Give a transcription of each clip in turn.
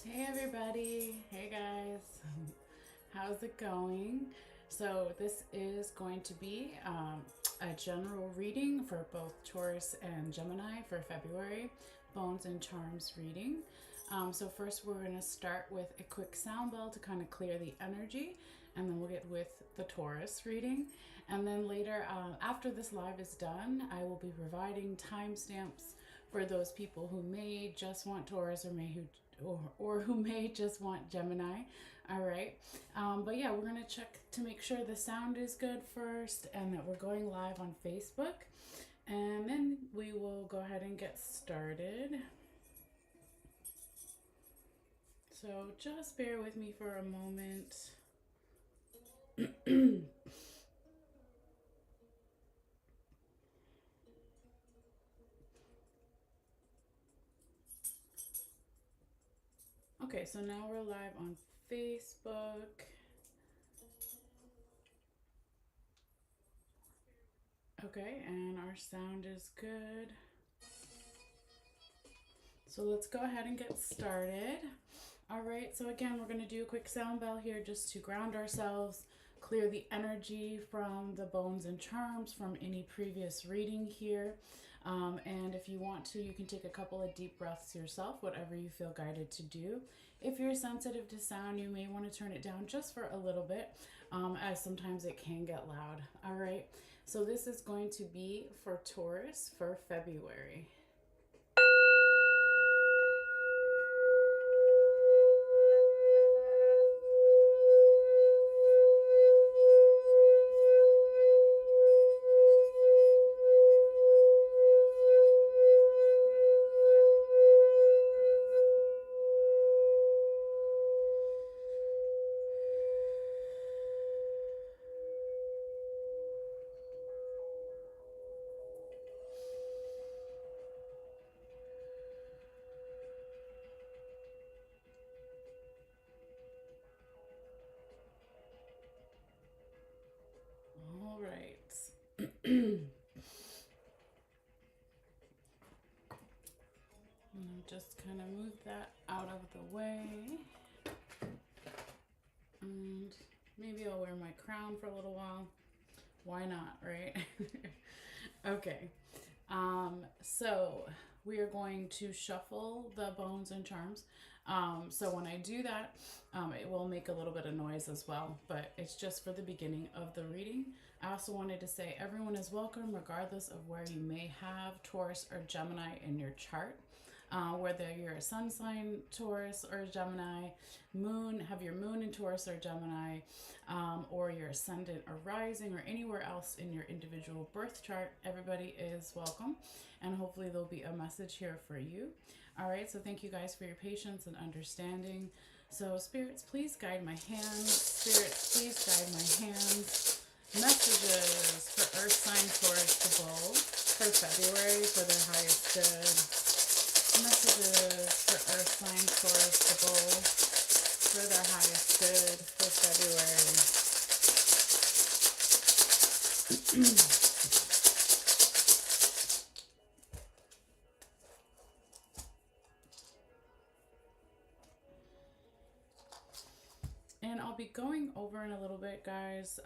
Hey everybody, hey guys, how's it going? So this is going to be a general reading for both Taurus and Gemini for February, Bones and Charms reading. So first we're going to start with a quick sound bell to kind of clear the energy, and then we'll get with the Taurus reading. And then later, after this live is done, I will be providing timestamps for those people who may just want Taurus or who may just want Gemini. All right. But yeah, we're going to check to make sure the sound is good first and that we're going live on Facebook. And then we will go ahead and get started. So just bear with me for a moment. Okay, so now we're live on Facebook. Okay, and our sound is good. So let's go ahead and get started. All right, so again, we're going to do a quick sound bell here just to ground ourselves, clear the energy from the bones and charms from any previous reading here. And if you want to, you can take a couple of deep breaths yourself, whatever you feel guided to do. If you're sensitive to sound, you may want to turn it down just for a little bit, as sometimes it can get loud. All right, so this is going to be for Taurus for February. All right. Just kind of move that out of the way. And maybe I'll wear my crown for a little while. Why not, right? Okay. So we are going to shuffle the bones and charms. So when I do that, it will make a little bit of noise as well, but it's just for the beginning of the reading. I also wanted to say everyone is welcome regardless of where you may have Taurus or Gemini in your chart. Whether you're a sun sign Taurus or Gemini, have your moon in Taurus or Gemini, or your ascendant or rising or anywhere else in your individual birth chart, everybody is welcome, and hopefully there'll be a message here for you. All right, so thank you guys for your patience and understanding. So spirits, please guide my hands. Spirits, please guide my hands. Messages for Earth sign Taurus the bull for February for their highest good. Messages for Earth sign Taurus the bull for their highest good for February. And I'll be going over in a little bit, guys,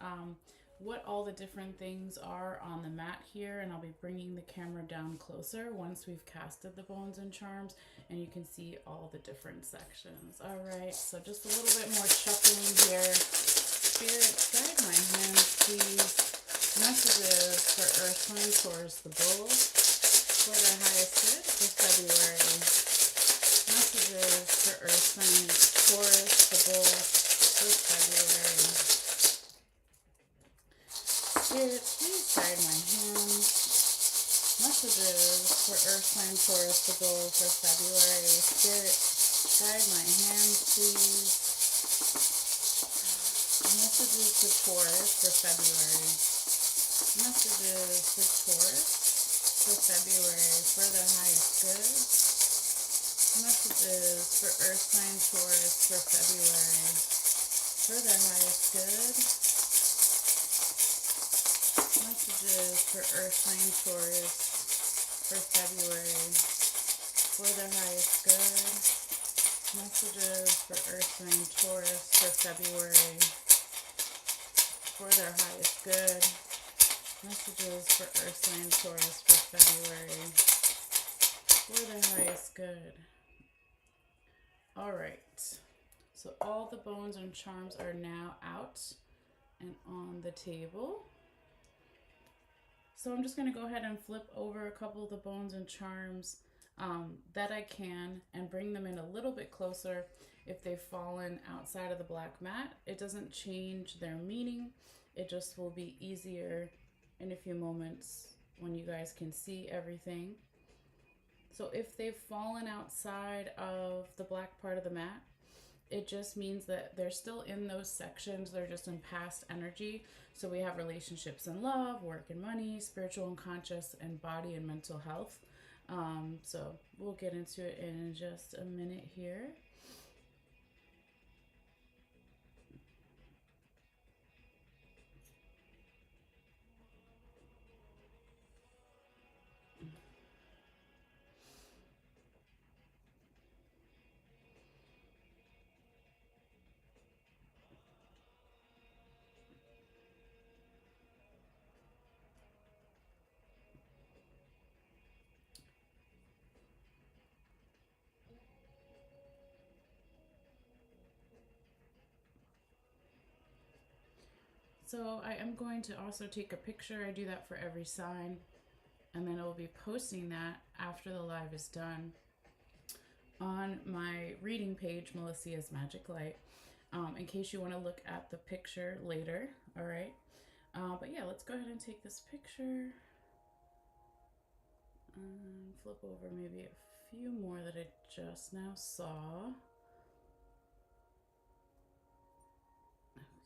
what all the different things are on the mat here, and I'll be bringing the camera down closer once we've casted the bones and charms, and you can see all the different sections. All right, so just a little bit more shuffling here. Spirits, guide my hands, please. Messages for Earth sign Taurus the bull for their highest good for February. Messages for Earth sign Taurus the bull for February. Spirits, please guide my hands. Messages for Earth sign Taurus the bull for February. Spirits, guide my hands, please. Messages for Taurus for February. Messages for Taurus for February for their highest good. Messages for Earth sign Taurus for February for their highest good. Messages for Earth sign Taurus for February for their highest good. Messages for Earth sign Taurus for February for their highest good. Messages for Earth sign Taurus for February for their highest good. All right. So all the bones and charms are now out and on the table. So I'm just going to go ahead and flip over a couple of the bones and charms that I can and bring them in a little bit closer if they've fallen outside of the black mat. It doesn't change their meaning. It just will be easier in a few moments when you guys can see everything. So if they've fallen outside of the black part of the mat, it just means that they're still in those sections. They're just in past energy. So we have relationships and love, work and money, spiritual and conscious, and body and mental health. So we'll get into it in just a minute here. So I am going to also take a picture. I do that for every sign. And then I will be posting that after the live is done on my reading page, Malessea's Magic Light, in case you want to look at the picture later. All right. But yeah, let's go ahead and take this picture. Flip over maybe a few more that I just now saw.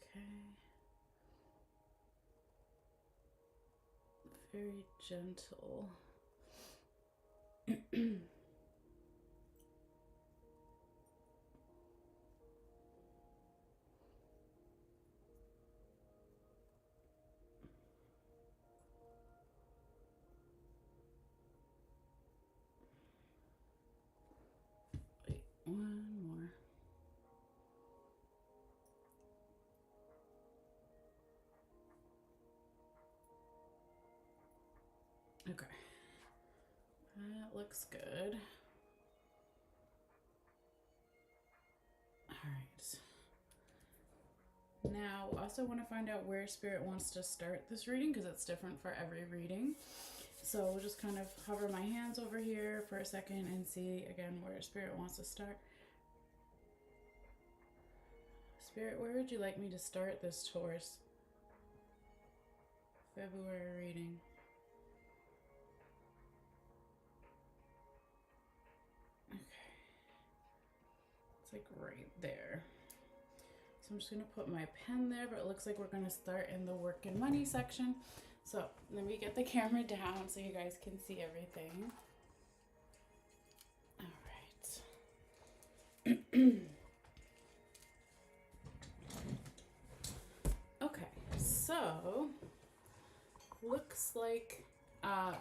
Okay. Very gentle. Wait, one more. Okay. That looks good. All right. Now, also want to find out where Spirit wants to start this reading because it's different for every reading. So we'll just kind of hover my hands over here for a second and see again where Spirit wants to start. Spirit, where would you like me to start this Taurus February reading? Okay. It's like right there. So I'm just going to put my pen there, but it looks like we're going to start in the work and money section. So let me get the camera down so you guys can see everything. All right. Okay, so looks like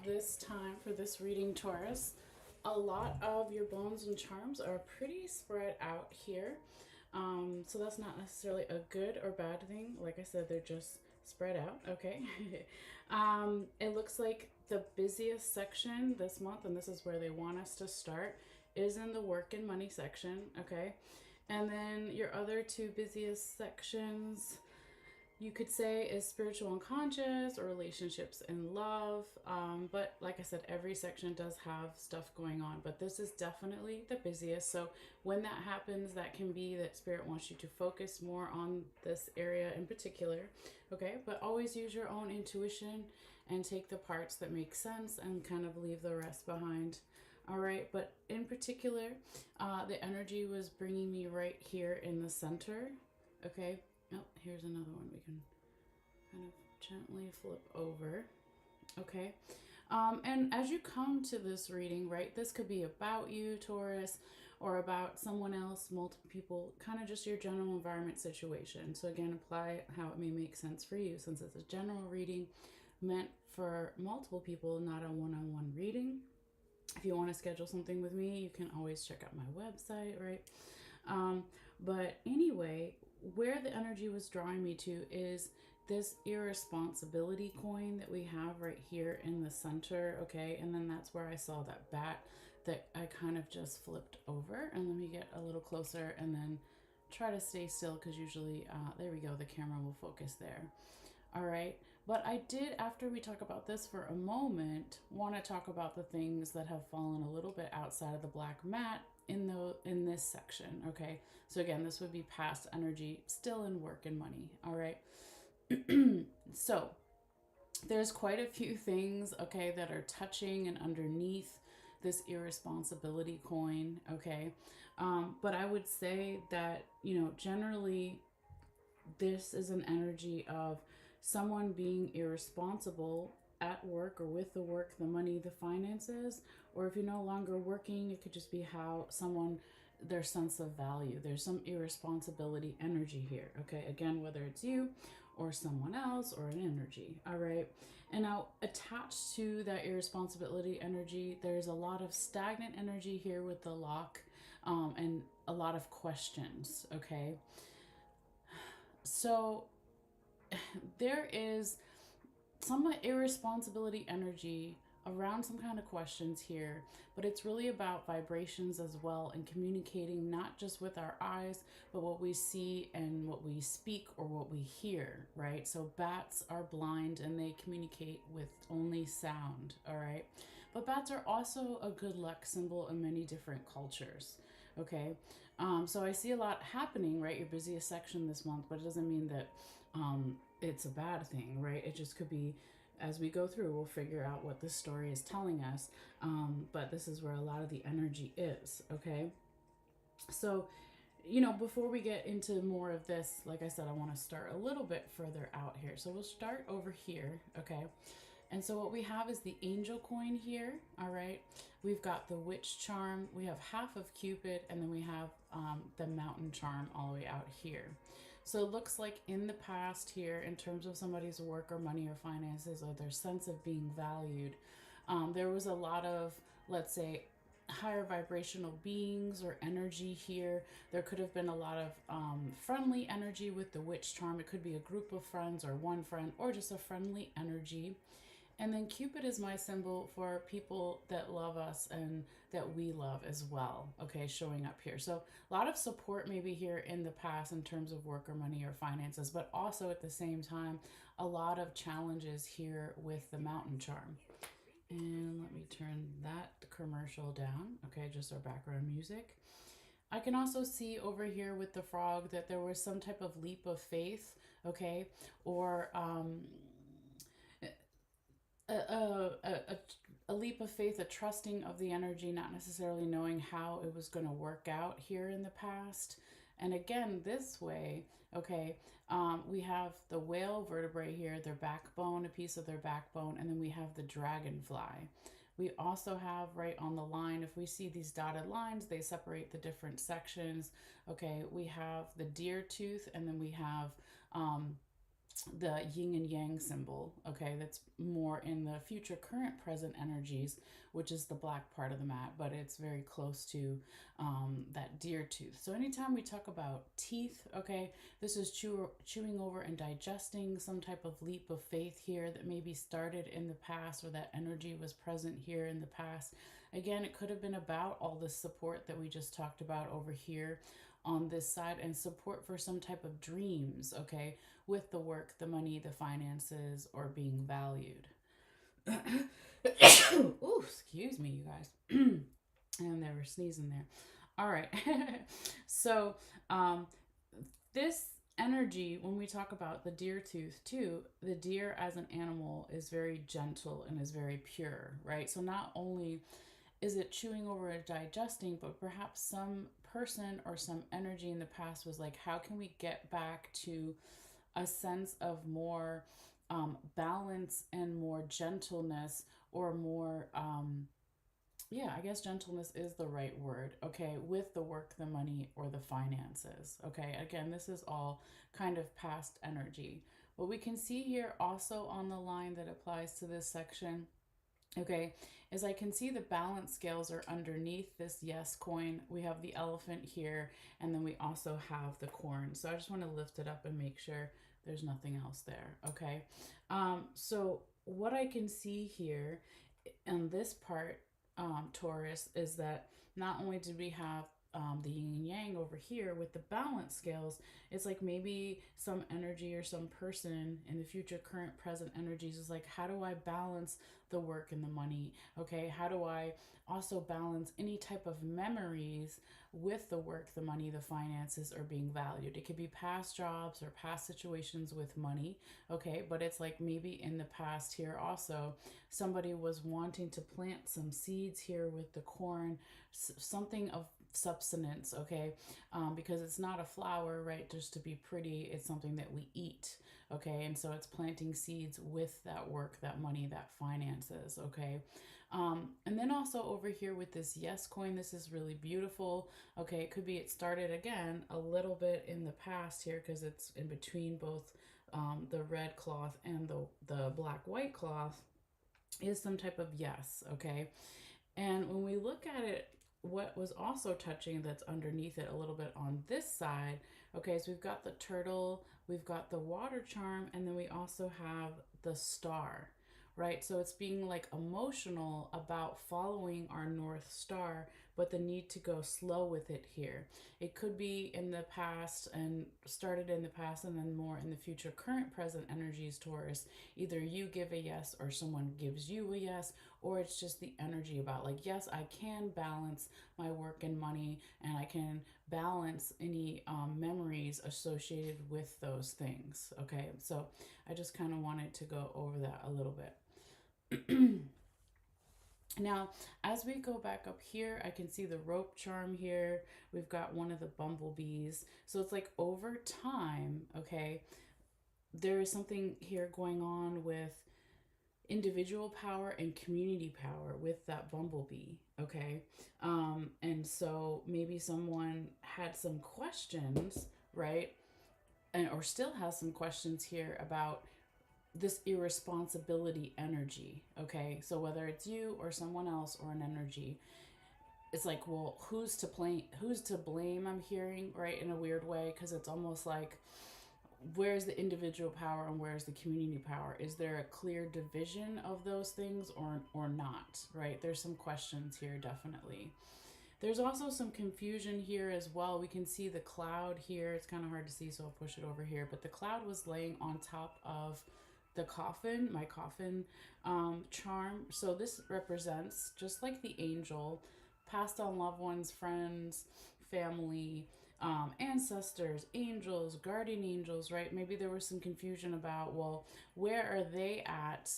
this time for this reading, Taurus, a lot of your bones and charms are pretty spread out here. So that's not necessarily a good or bad thing. Like I said, they're just spread out, okay? It looks like the busiest section this month, and this is where they want us to start, is in the work and money section, okay? And then your other two busiest sections, you could say, is spiritual and conscious or relationships and love. But like I said, every section does have stuff going on, but this is definitely the busiest. So when that happens, that can be that Spirit wants you to focus more on this area in particular. Okay, but always use your own intuition and take the parts that make sense and kind of leave the rest behind. All right, but in particular, the energy was bringing me right here in the center. Okay. Oh, here's another one we can kind of gently flip over. Okay. And as you come to this reading, right, this could be about you, Taurus, or about someone else, multiple people, kind of just your general environment situation. So again, apply how it may make sense for you, since it's a general reading meant for multiple people, not a one-on-one reading. If you want to schedule something with me, you can always check out my website, right? Um, but anyway, where the energy was drawing me to is this irresponsibility coin that we have right here in the center, okay? And then that's where I saw that bat that I kind of just flipped over. And let me get a little closer and then try to stay still because usually, there we go, the camera will focus there. All right. But I did, after we talk about this for a moment, want to talk about the things that have fallen a little bit outside of the black mat in this section. Okay. So again, this would be past energy, still in work and money. All right. So there's quite a few things, okay, that are touching and underneath this irresponsibility coin. Okay. But I would say that, generally this is an energy of someone being irresponsible at work or with the work, the money, the finances, or if you're no longer working, it could just be how someone, their sense of value. There's some irresponsibility energy here, okay? Again, whether it's you or someone else or an energy, all right? And now, attached to that irresponsibility energy, there's a lot of stagnant energy here with the lock, and a lot of questions, okay? So there is some irresponsibility energy around some kind of questions here, but it's really about vibrations as well and communicating not just with our eyes, but what we see and what we speak or what we hear, right? So bats are blind and they communicate with only sound, all right? But bats are also a good luck symbol in many different cultures, okay? So I see a lot happening, right? Your busiest section this month, but it doesn't mean that it's a bad thing, right? It just could be, as we go through, we'll figure out what this story is telling us. But this is where a lot of the energy is, okay? So, before we get into more of this, like I said, I want to start a little bit further out here. So we'll start over here, okay? And so what we have is the angel coin here, all right? We've got the witch charm, we have half of Cupid, and then we have the mountain charm all the way out here. So it looks like in the past here, in terms of somebody's work or money or finances or their sense of being valued, there was a lot of, let's say, higher vibrational beings or energy here. There could have been a lot of friendly energy with the witch charm. It could be a group of friends or one friend or just a friendly energy. And then Cupid is my symbol for people that love us and that we love as well, okay, showing up here. So a lot of support maybe here in the past in terms of work or money or finances, but also at the same time, a lot of challenges here with the mountain charm. And let me turn that commercial down, okay, just our background music. I can also see over here with the frog that there was some type of leap of faith, okay, or a leap of faith, a trusting of the energy, not necessarily knowing how it was going to work out here in the past. And again, this way, okay, we have the whale vertebrae here, their backbone, a piece of their backbone, and then we have the dragonfly. We also have right on the line, if we see these dotted lines, they separate the different sections. Okay, we have the deer tooth, and then we have the yin and yang symbol, okay, that's more in the future, current, present energies, which is the black part of the mat, but it's very close to that deer tooth. So anytime we talk about teeth, okay, this is chewing over and digesting some type of leap of faith here that maybe started in the past or that energy was present here in the past. Again, it could have been about all the support that we just talked about over here on this side and support for some type of dreams, okay, with the work, the money, the finances, or being valued. Ooh, excuse me, you guys. And they were sneezing there. All right. So, this energy, when we talk about the deer tooth too, the deer as an animal is very gentle and is very pure, right? So not only is it chewing over and digesting, but perhaps some person or some energy in the past was like, how can we get back to a sense of more balance and more gentleness, or more yeah, I guess gentleness is the right word, okay, with the work, the money, or the finances, okay? Again, this is all kind of past energy. What we can see here also on the line that applies to this section okay, is I can see the balance scales are underneath this yes coin. We have the elephant here, and then we also have the corn. So I just want to lift it up and make sure there's nothing else there, okay? So what I can see here in this part, Taurus, is that not only did we have the yin and yang over here with the balance scales, it's like maybe some energy or some person in the future, current, present energies is like, how do I balance the work and the money? Okay, how do I also balance any type of memories with the work, the money, the finances are being valued? It could be past jobs or past situations with money, okay, but it's like maybe in the past here also somebody was wanting to plant some seeds here with the corn, something of substance, okay, because it's not a flower, right, just to be pretty. It's something that we eat, okay, and so it's planting seeds with that work, that money, that finances, okay. And then also over here with this yes coin, this is really beautiful. Okay, it could be it started again a little bit in the past here because it's in between both the red cloth and the black white cloth, is some type of yes, okay? And when we look at it, what was also touching that's underneath it a little bit on this side, okay, so we've got the turtle, we've got the water charm, and then we also have the star, right? So it's being like emotional about following our North Star, but the need to go slow with it here. It could be in the past and started in the past and then more in the future. Current, present energies, Taurus. Either you give a yes or someone gives you a yes, or it's just the energy about like, yes, I can balance my work and money, and I can balance any memories associated with those things. Okay, so I just kind of wanted to go over that a little bit. Now, as we go back up here, I can see the rope charm here. We've got one of the bumblebees. So it's like over time, okay, there is something here going on with individual power and community power with that bumblebee, okay. And so maybe someone had some questions, right, and or still has some questions here about this irresponsibility energy, okay. So whether it's you or someone else or an energy, it's like, well, who's to blame, I'm hearing, right, in a weird way, because it's almost like, where's the individual power and where's the community power? Is there a clear division of those things or not, right? There's some questions here, definitely. There's also some confusion here as well. We can see the cloud here. It's kind of hard to see, so I'll push it over here. But the cloud was laying on top of the coffin, my coffin charm. So this represents, just like the angel, passed on loved ones, friends, family, ancestors, angels, guardian angels, right? Maybe there was some confusion about, well, where are they at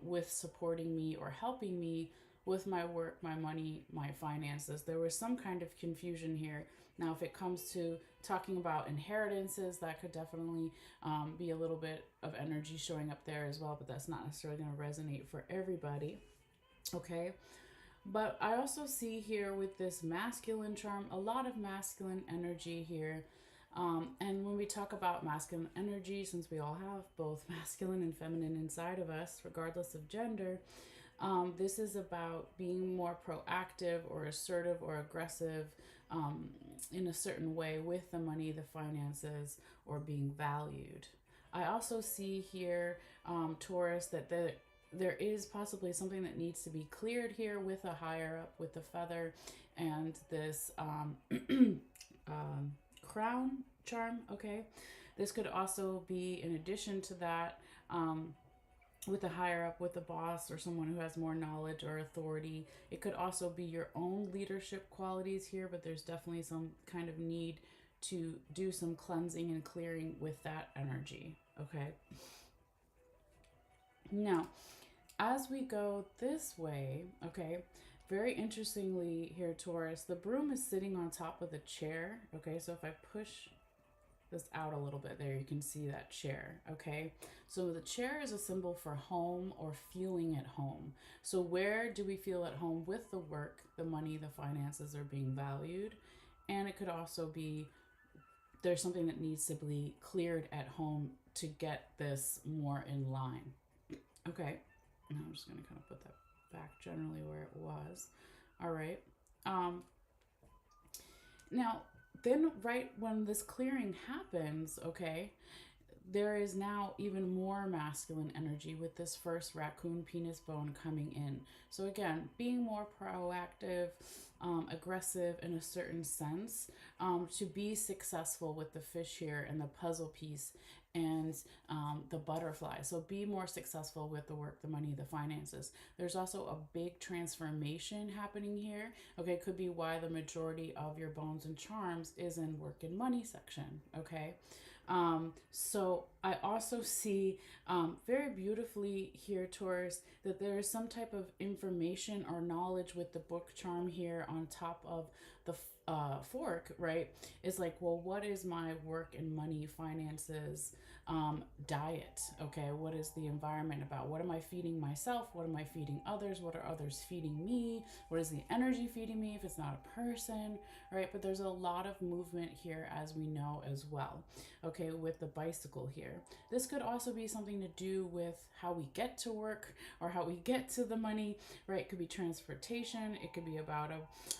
with supporting me or helping me with my work, my money, my finances? There was some kind of confusion here. Now, if it comes to talking about inheritances, that could definitely be a little bit of energy showing up there as well, but that's not necessarily going to resonate for everybody. Okay. But I also see here with this masculine charm, a lot of masculine energy here. And when we talk about masculine energy, since we all have both masculine and feminine inside of us, regardless of gender, this is about being more proactive or assertive or aggressive in a certain way with the money, the finances, or being valued. I also see here, Taurus, that there is possibly something that needs to be cleared here with a higher up, with the feather and this crown charm, okay? This could also be in addition to that, with a higher up, with a boss or someone who has more knowledge or authority. It could also be your own leadership qualities here, but there's definitely some kind of need to do some cleansing and clearing with that energy, okay? Now, as we go this way, okay, very interestingly here, Taurus, the broom is sitting on top of the chair, okay? So if I push this out a little bit there, you can see that chair, okay? So the chair is a symbol for home or feeling at home. So where do we feel at home with the work, the money, the finances are being valued? And it could also be there's something that needs to be cleared at home to get this more in line. Okay, now I'm just going to kind of put that back generally where it was. All right. Um, Now, then right when this clearing happens, okay, there is now even more masculine energy with this first raccoon penis bone coming in. So again, being more proactive, aggressive in a certain sense, to be successful with the fish here and the puzzle piece and the butterfly. So be more successful with the work, the money, the finances. There's also a big transformation happening here. Okay, could be why the majority of your bones and charms is in work and money section. Okay. So I also see very beautifully here, Taurus, that there is some type of information or knowledge with the book charm here on top of the fork, right? It's like, well, what is my work and money, finances, diet? Okay, what is the environment about? What am I feeding myself? What am I feeding others? What are others feeding me? What is the energy feeding me if it's not a person, right? But there's a lot of movement here, as we know as well. Okay, with the bicycle here. This could also be something to do with how we get to work or how we get to the money, right? It could be transportation. It could be about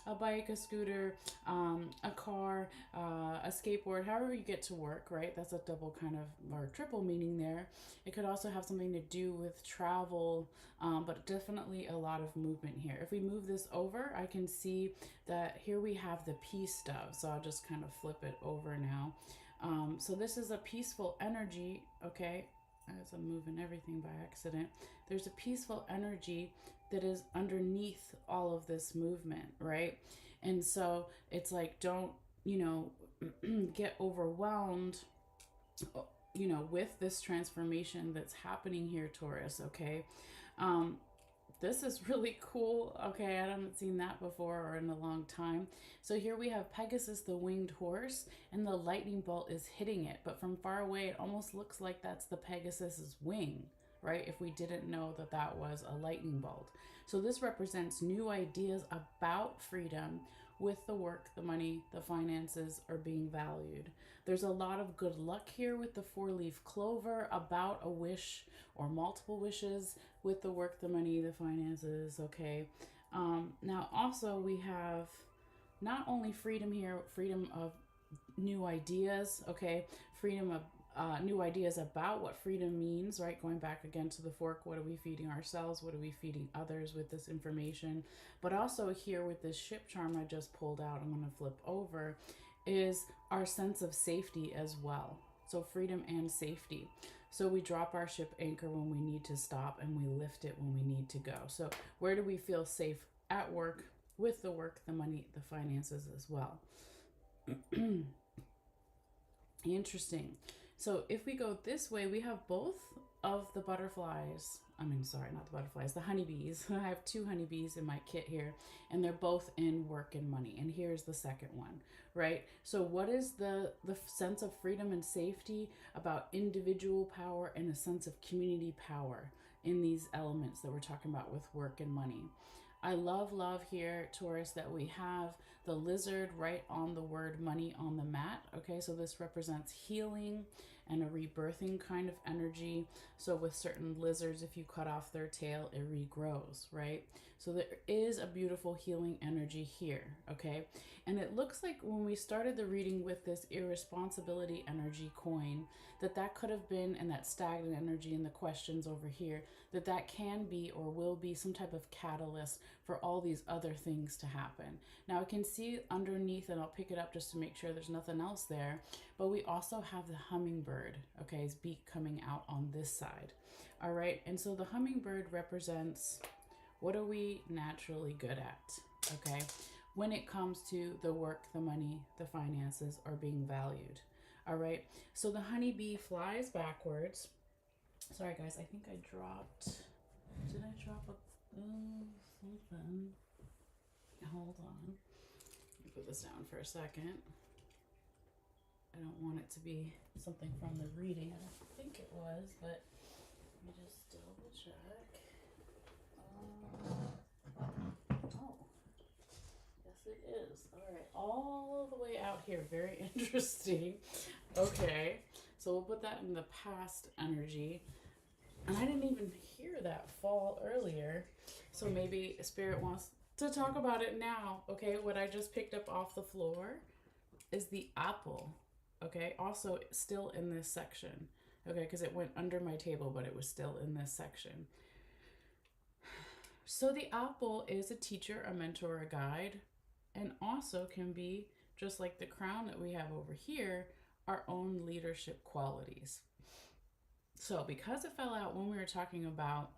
a bike, a scooter, a car, a skateboard, however you get to work, right? That's a double kind of or triple meaning there. It could also have something to do with travel, but definitely a lot of movement here. If we move this over, I can see that here we have the peace dove. So I'll just kind of flip it over now. So this is a peaceful energy, okay? As I'm moving everything by accident, there's a peaceful energy that is underneath all of this movement, right? And so it's like, don't, get overwhelmed, with this transformation that's happening here, Taurus, okay? This is really cool. Okay, I haven't seen that before or in a long time. So here we have Pegasus, the winged horse, and the lightning bolt is hitting it. But from far away, it almost looks like that's the Pegasus's wing, right? If we didn't know that that was a lightning bolt. So this represents new ideas about freedom with the work, the money, the finances are being valued. There's a lot of good luck here with the four-leaf clover about a wish or multiple wishes with the work, the money, the finances, okay? Now, also, we have not only freedom here, freedom of new ideas, okay? Freedom of new ideas about what freedom means, right? Going back again to the fork, what are we feeding ourselves? What are we feeding others with this information? But also here with this ship charm I just pulled out, I'm going to flip over, is our sense of safety as well. So freedom and safety. So we drop our ship anchor when we need to stop and we lift it when we need to go. So where do we feel safe at work, with the work, the money, the finances as well? Interesting. So if we go this way, we have both of the butterflies. Not the butterflies, the honeybees. I have two honeybees in my kit here, and they're both in work and money. And here's the second one, right? So what is the sense of freedom and safety about individual power and a sense of community power in these elements that we're talking about with work and money? I love here, Taurus, that we have the lizard right on the word money on the mat. Okay, so this represents healing and a rebirthing kind of energy. So with certain lizards, if you cut off their tail, it regrows, right? So there is a beautiful healing energy here, okay? And it looks like when we started the reading with this irresponsibility energy coin, that could have been, and that stagnant energy in the questions over here, that can be or will be some type of catalyst for all these other things to happen. Now I can see underneath, and I'll pick it up just to make sure there's nothing else there, but we also have the hummingbird, okay, his beak coming out on this side. All right, and so the hummingbird represents what are we naturally good at, okay? When it comes to the work, the money, the finances are being valued. All right, so the honeybee flies backwards. Sorry guys, I think I dropped, did I drop something? Hold on, let me put this down for a second. I don't want it to be something from the reading. I don't think it was, but let me just double check. Oh, yes it is. All right, all the way out here. Very interesting. Okay, so we'll put that in the past energy. And I didn't even hear that fall earlier. So maybe Spirit wants to talk about it now. Okay, what I just picked up off the floor is the apple. Okay, also still in this section. Okay, because it went under my table, but it was still in this section. So the apple is a teacher, a mentor, a guide, and also can be, just like the crown that we have over here, our own leadership qualities. So because it fell out when we were talking about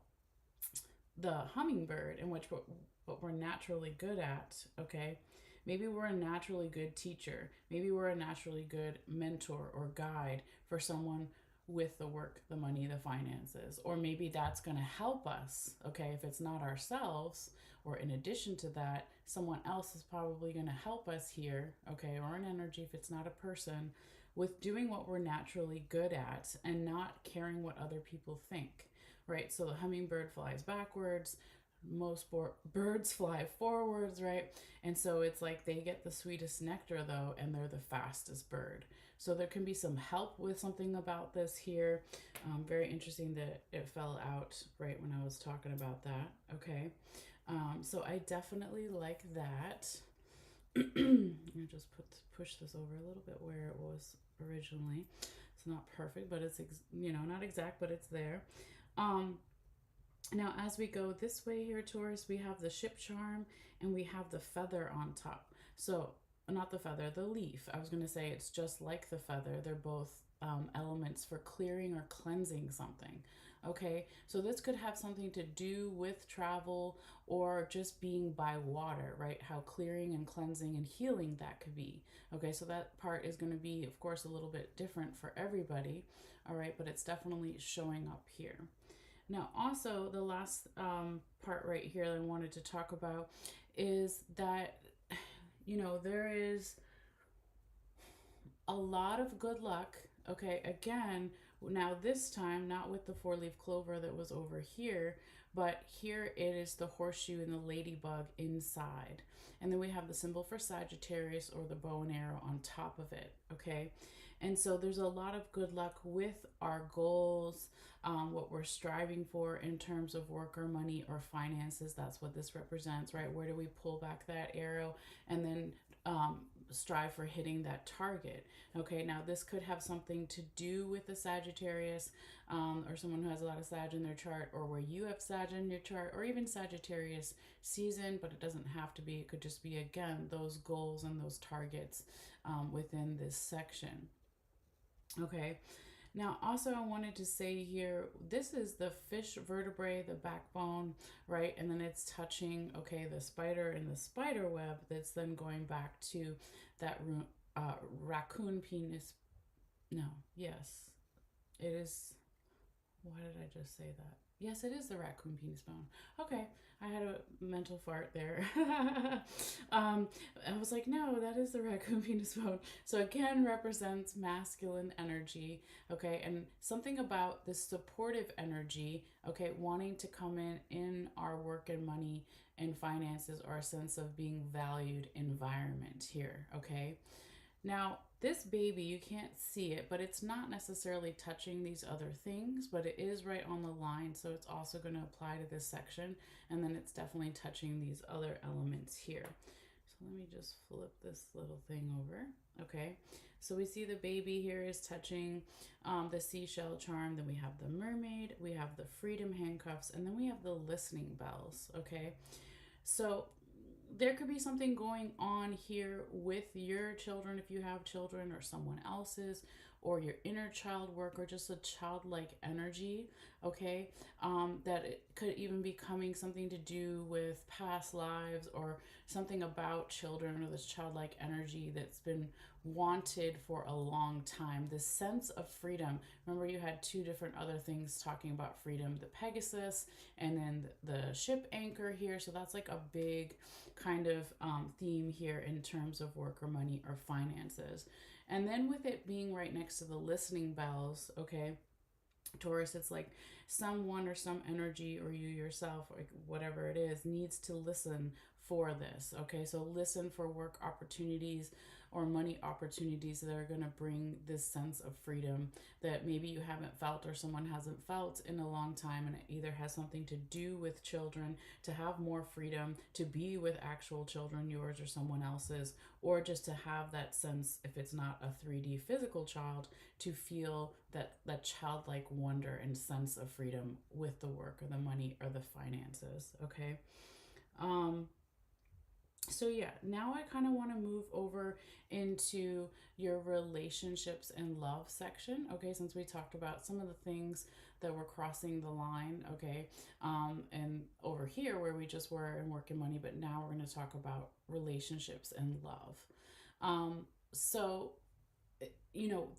the hummingbird, in which what we're naturally good at, okay, maybe we're a naturally good teacher, maybe we're a naturally good mentor or guide for someone with the work, the money, the finances, or maybe that's going to help us, okay, if it's not ourselves, or in addition to that, someone else is probably going to help us here, okay, or an energy if it's not a person, with doing what we're naturally good at and not caring what other people think, right? So the hummingbird flies backwards, most birds fly forwards, right? And so it's like they get the sweetest nectar though, and they're the fastest bird. So there can be some help with something about this here. Very interesting that it fell out right when I was talking about that. Okay. So I definitely like that. Let me just push this over a little bit where it was originally. It's not perfect, but it's not exact, but it's there. Now, as we go this way here, Taurus, we have the ship charm and we have the feather on top. So, not the feather, the leaf. I was going to say it's just like the feather. They're both elements for clearing or cleansing something. Okay, so this could have something to do with travel or just being by water, right? How clearing and cleansing and healing that could be. Okay, so that part is going to be, of course, a little bit different for everybody. All right, but it's definitely showing up here. Now, also, the last part right here that I wanted to talk about is that, there is a lot of good luck. Okay, again, now this time, not with the four-leaf clover that was over here, but here it is the horseshoe and the ladybug inside. And then we have the symbol for Sagittarius or the bow and arrow on top of it, okay? And so there's a lot of good luck with our goals, what we're striving for in terms of work or money or finances. That's what this represents, right? Where do we pull back that arrow and then strive for hitting that target? Okay, now this could have something to do with the Sagittarius or someone who has a lot of Sag in their chart, or where you have Sag in your chart, or even Sagittarius season, but it doesn't have to be. It could just be, again, those goals and those targets within this section. Okay, now also I wanted to say here, this is the fish vertebrae, the backbone, right? And then it's touching, okay, the spider and the spider web that's then going back to that raccoon penis. No, yes, it is. Why did I just say that? Yes, it is the raccoon penis bone. Okay, I had a mental fart there. I was like, no, that is the raccoon penis bone. So again, represents masculine energy, okay, and something about this supportive energy, okay, wanting to come in our work and money and finances, or a sense of being valued environment here, okay. Now, this baby, you can't see it, but it's not necessarily touching these other things, but it is right on the line, so it's also going to apply to this section, and then it's definitely touching these other elements here. So let me just flip this little thing over. Okay, so we see the baby here is touching the seashell charm, then we have the mermaid, we have the freedom handcuffs, and then we have the listening bells. Okay, so there could be something going on here with your children, if you have children, or someone else's, or your inner child work, or just a childlike energy, okay, that it could even be coming something to do with past lives, or something about children, or this childlike energy that's been wanted for a long time. This sense of freedom. Remember, you had two different other things talking about freedom, the Pegasus and then the ship anchor here. So that's like a big kind of theme here in terms of work or money or finances. And then with it being right next to the listening bells, okay, Taurus, it's like someone or some energy, or you yourself, or whatever it is, needs to listen for this. Okay, so listen for work opportunities, or money opportunities that are going to bring this sense of freedom that maybe you haven't felt or someone hasn't felt in a long time. And it either has something to do with children, to have more freedom, to be with actual children, yours or someone else's, or just to have that sense, if it's not a 3D physical child, to feel that childlike wonder and sense of freedom with the work or the money or the finances. Okay. Um, so yeah, now I kind of want to move over into your relationships and love section. Okay, since we talked about some of the things that were crossing the line. Okay, and over here where we just were in work and money, but now we're going to talk about relationships and love. So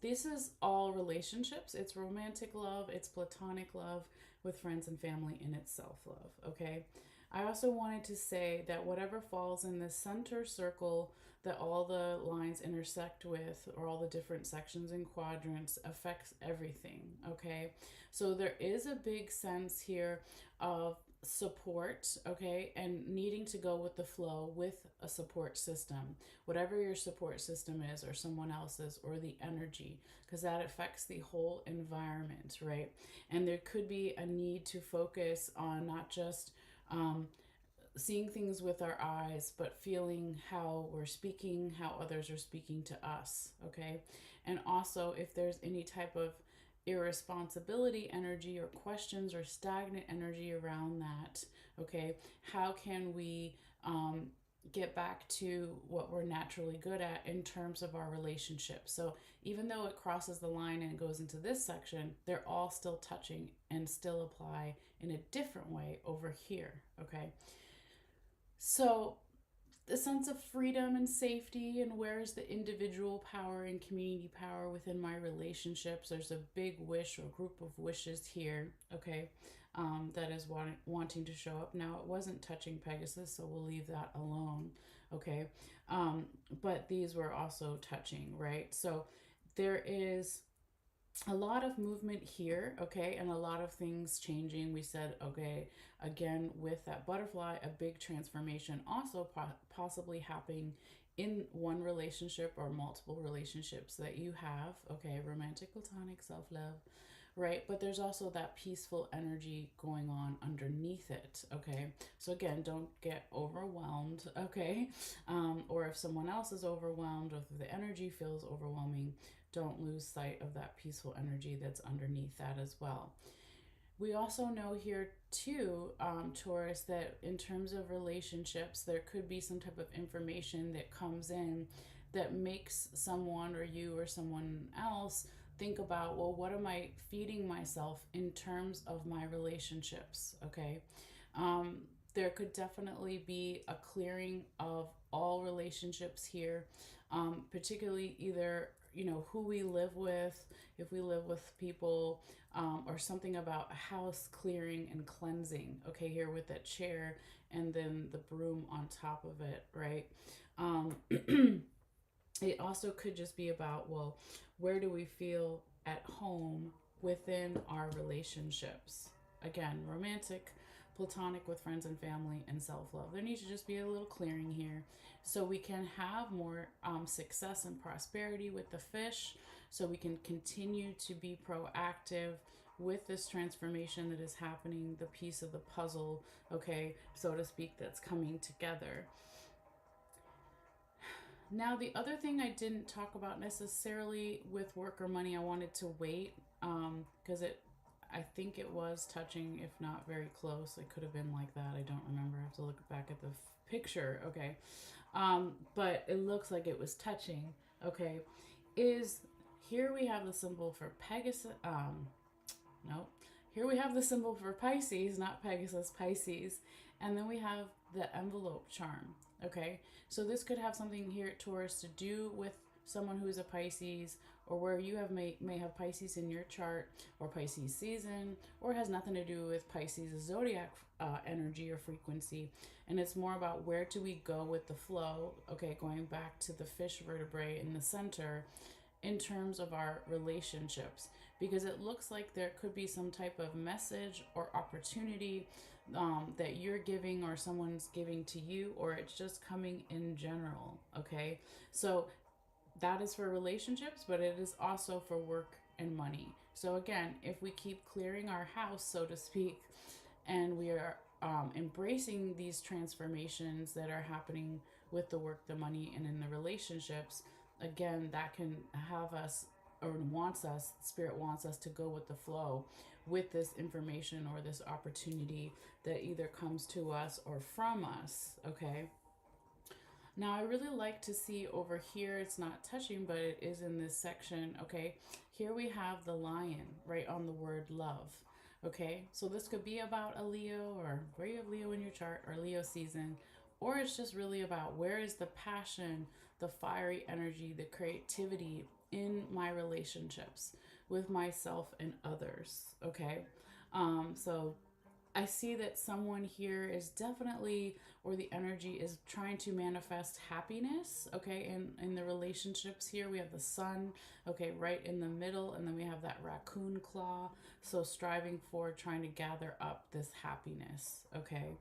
this is all relationships. It's romantic love, it's platonic love with friends and family, and it's self love. Okay. I also wanted to say that whatever falls in the center circle that all the lines intersect with, or all the different sections and quadrants, affects everything. Okay. So there is a big sense here of support, okay, and needing to go with the flow with a support system, whatever your support system is, or someone else's, or the energy, because that affects the whole environment, right? And there could be a need to focus on not just seeing things with our eyes, but feeling how we're speaking, how others are speaking to us, okay? And also, if there's any type of irresponsibility energy or questions or stagnant energy around that, okay, how can we get back to what we're naturally good at in terms of our relationship? So even though it crosses the line and it goes into this section, they're all still touching and still apply in a different way over here, okay? So the sense of freedom and safety, and where's the individual power and community power within my relationships? There's a big wish or group of wishes here, okay, that is wanting to show up. Now, it wasn't touching Pegasus, so we'll leave that alone, okay? But these were also touching, right? So there is a lot of movement here, okay, and a lot of things changing. We said, okay, again, with that butterfly, a big transformation also possibly happening in one relationship or multiple relationships that you have, okay, romantic, platonic, self-love, right? But there's also that peaceful energy going on underneath it, okay? So again, don't get overwhelmed, okay? Or if someone else is overwhelmed, or if the energy feels overwhelming, don't lose sight of that peaceful energy that's underneath that as well. We also know here too, Taurus, that in terms of relationships, there could be some type of information that comes in that makes someone or you or someone else think about, well, what am I feeding myself in terms of my relationships, okay? There could definitely be a clearing of all relationships here, particularly either who we live with, if we live with people, or something about a house clearing and cleansing, okay, here with that chair and then the broom on top of it, right? It also could just be about, well, where do we feel at home within our relationships? Again, romantic, platonic with friends and family, and self-love. There needs to just be a little clearing here so we can have more success and prosperity with the fish, so we can continue to be proactive with this transformation that is happening, the piece of the puzzle, okay, so to speak, that's coming together. Now, the other thing I didn't talk about necessarily with work or money, I wanted to wait because I think it was touching, if not very close. It could have been like that. I don't remember. I have to look back at the picture. Okay. But it looks like it was touching. Okay. Here we have the symbol for Pegasus. Nope. Here we have the symbol for Pisces, not Pegasus, Pisces. And then we have the envelope charm. Okay. So this could have something here at Taurus to do with someone who's a Pisces, or where you may have Pisces in your chart, or Pisces season, or it has nothing to do with Pisces zodiac energy or frequency. And it's more about where do we go with the flow, okay, going back to the fish vertebrae in the center in terms of our relationships, because it looks like there could be some type of message or opportunity that you're giving or someone's giving to you, or it's just coming in general, okay? So that is for relationships, but it is also for work and money. So again, if we keep clearing our house, so to speak, and we are embracing these transformations that are happening with the work, the money, and in the relationships, again, that can have us, or wants us, spirit wants us to go with the flow with this information or this opportunity that either comes to us or from us. Okay. Now, I really like to see over here, it's not touching, but it is in this section. Okay, here we have the lion right on the word love. Okay, so this could be about a Leo, or where you have Leo in your chart, or Leo season, or it's just really about where is the passion, the fiery energy, the creativity in my relationships with myself and others. Okay, so I see that someone here is definitely, or the energy is trying to manifest happiness, okay? And in the relationships here, we have the sun, okay, right in the middle, and then we have that raccoon claw. So striving for, trying to gather up this happiness, okay?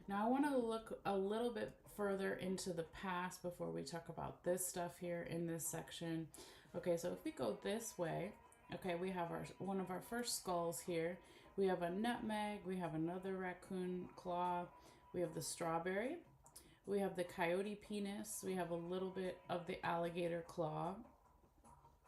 Now I want to look a little bit further into the past before we talk about this stuff here in this section. Okay, so if we go this way, okay, we have our one of our first skulls here. We have a nutmeg, we have another raccoon claw, we have the strawberry, we have the coyote penis, we have a little bit of the alligator claw.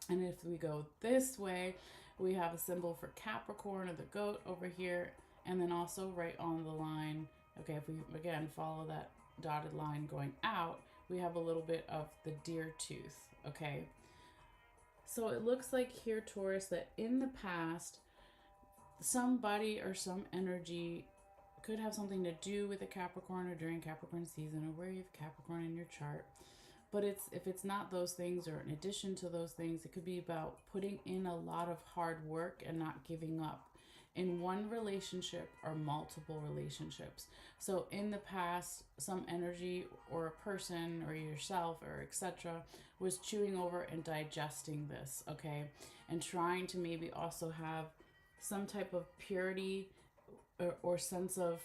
And if we go this way, we have a symbol for Capricorn, or the goat over here, and then also right on the line, okay, if we again follow that dotted line going out, we have a little bit of the deer tooth, okay? So it looks like here, Taurus, that in the past, somebody or some energy could have something to do with a Capricorn, or during Capricorn season, or where you have Capricorn in your chart. But if it's not those things, or in addition to those things, it could be about putting in a lot of hard work and not giving up in one relationship or multiple relationships. So in the past, some energy or a person or yourself or etc. was chewing over and digesting this, okay? And trying to maybe also have some type of purity or sense of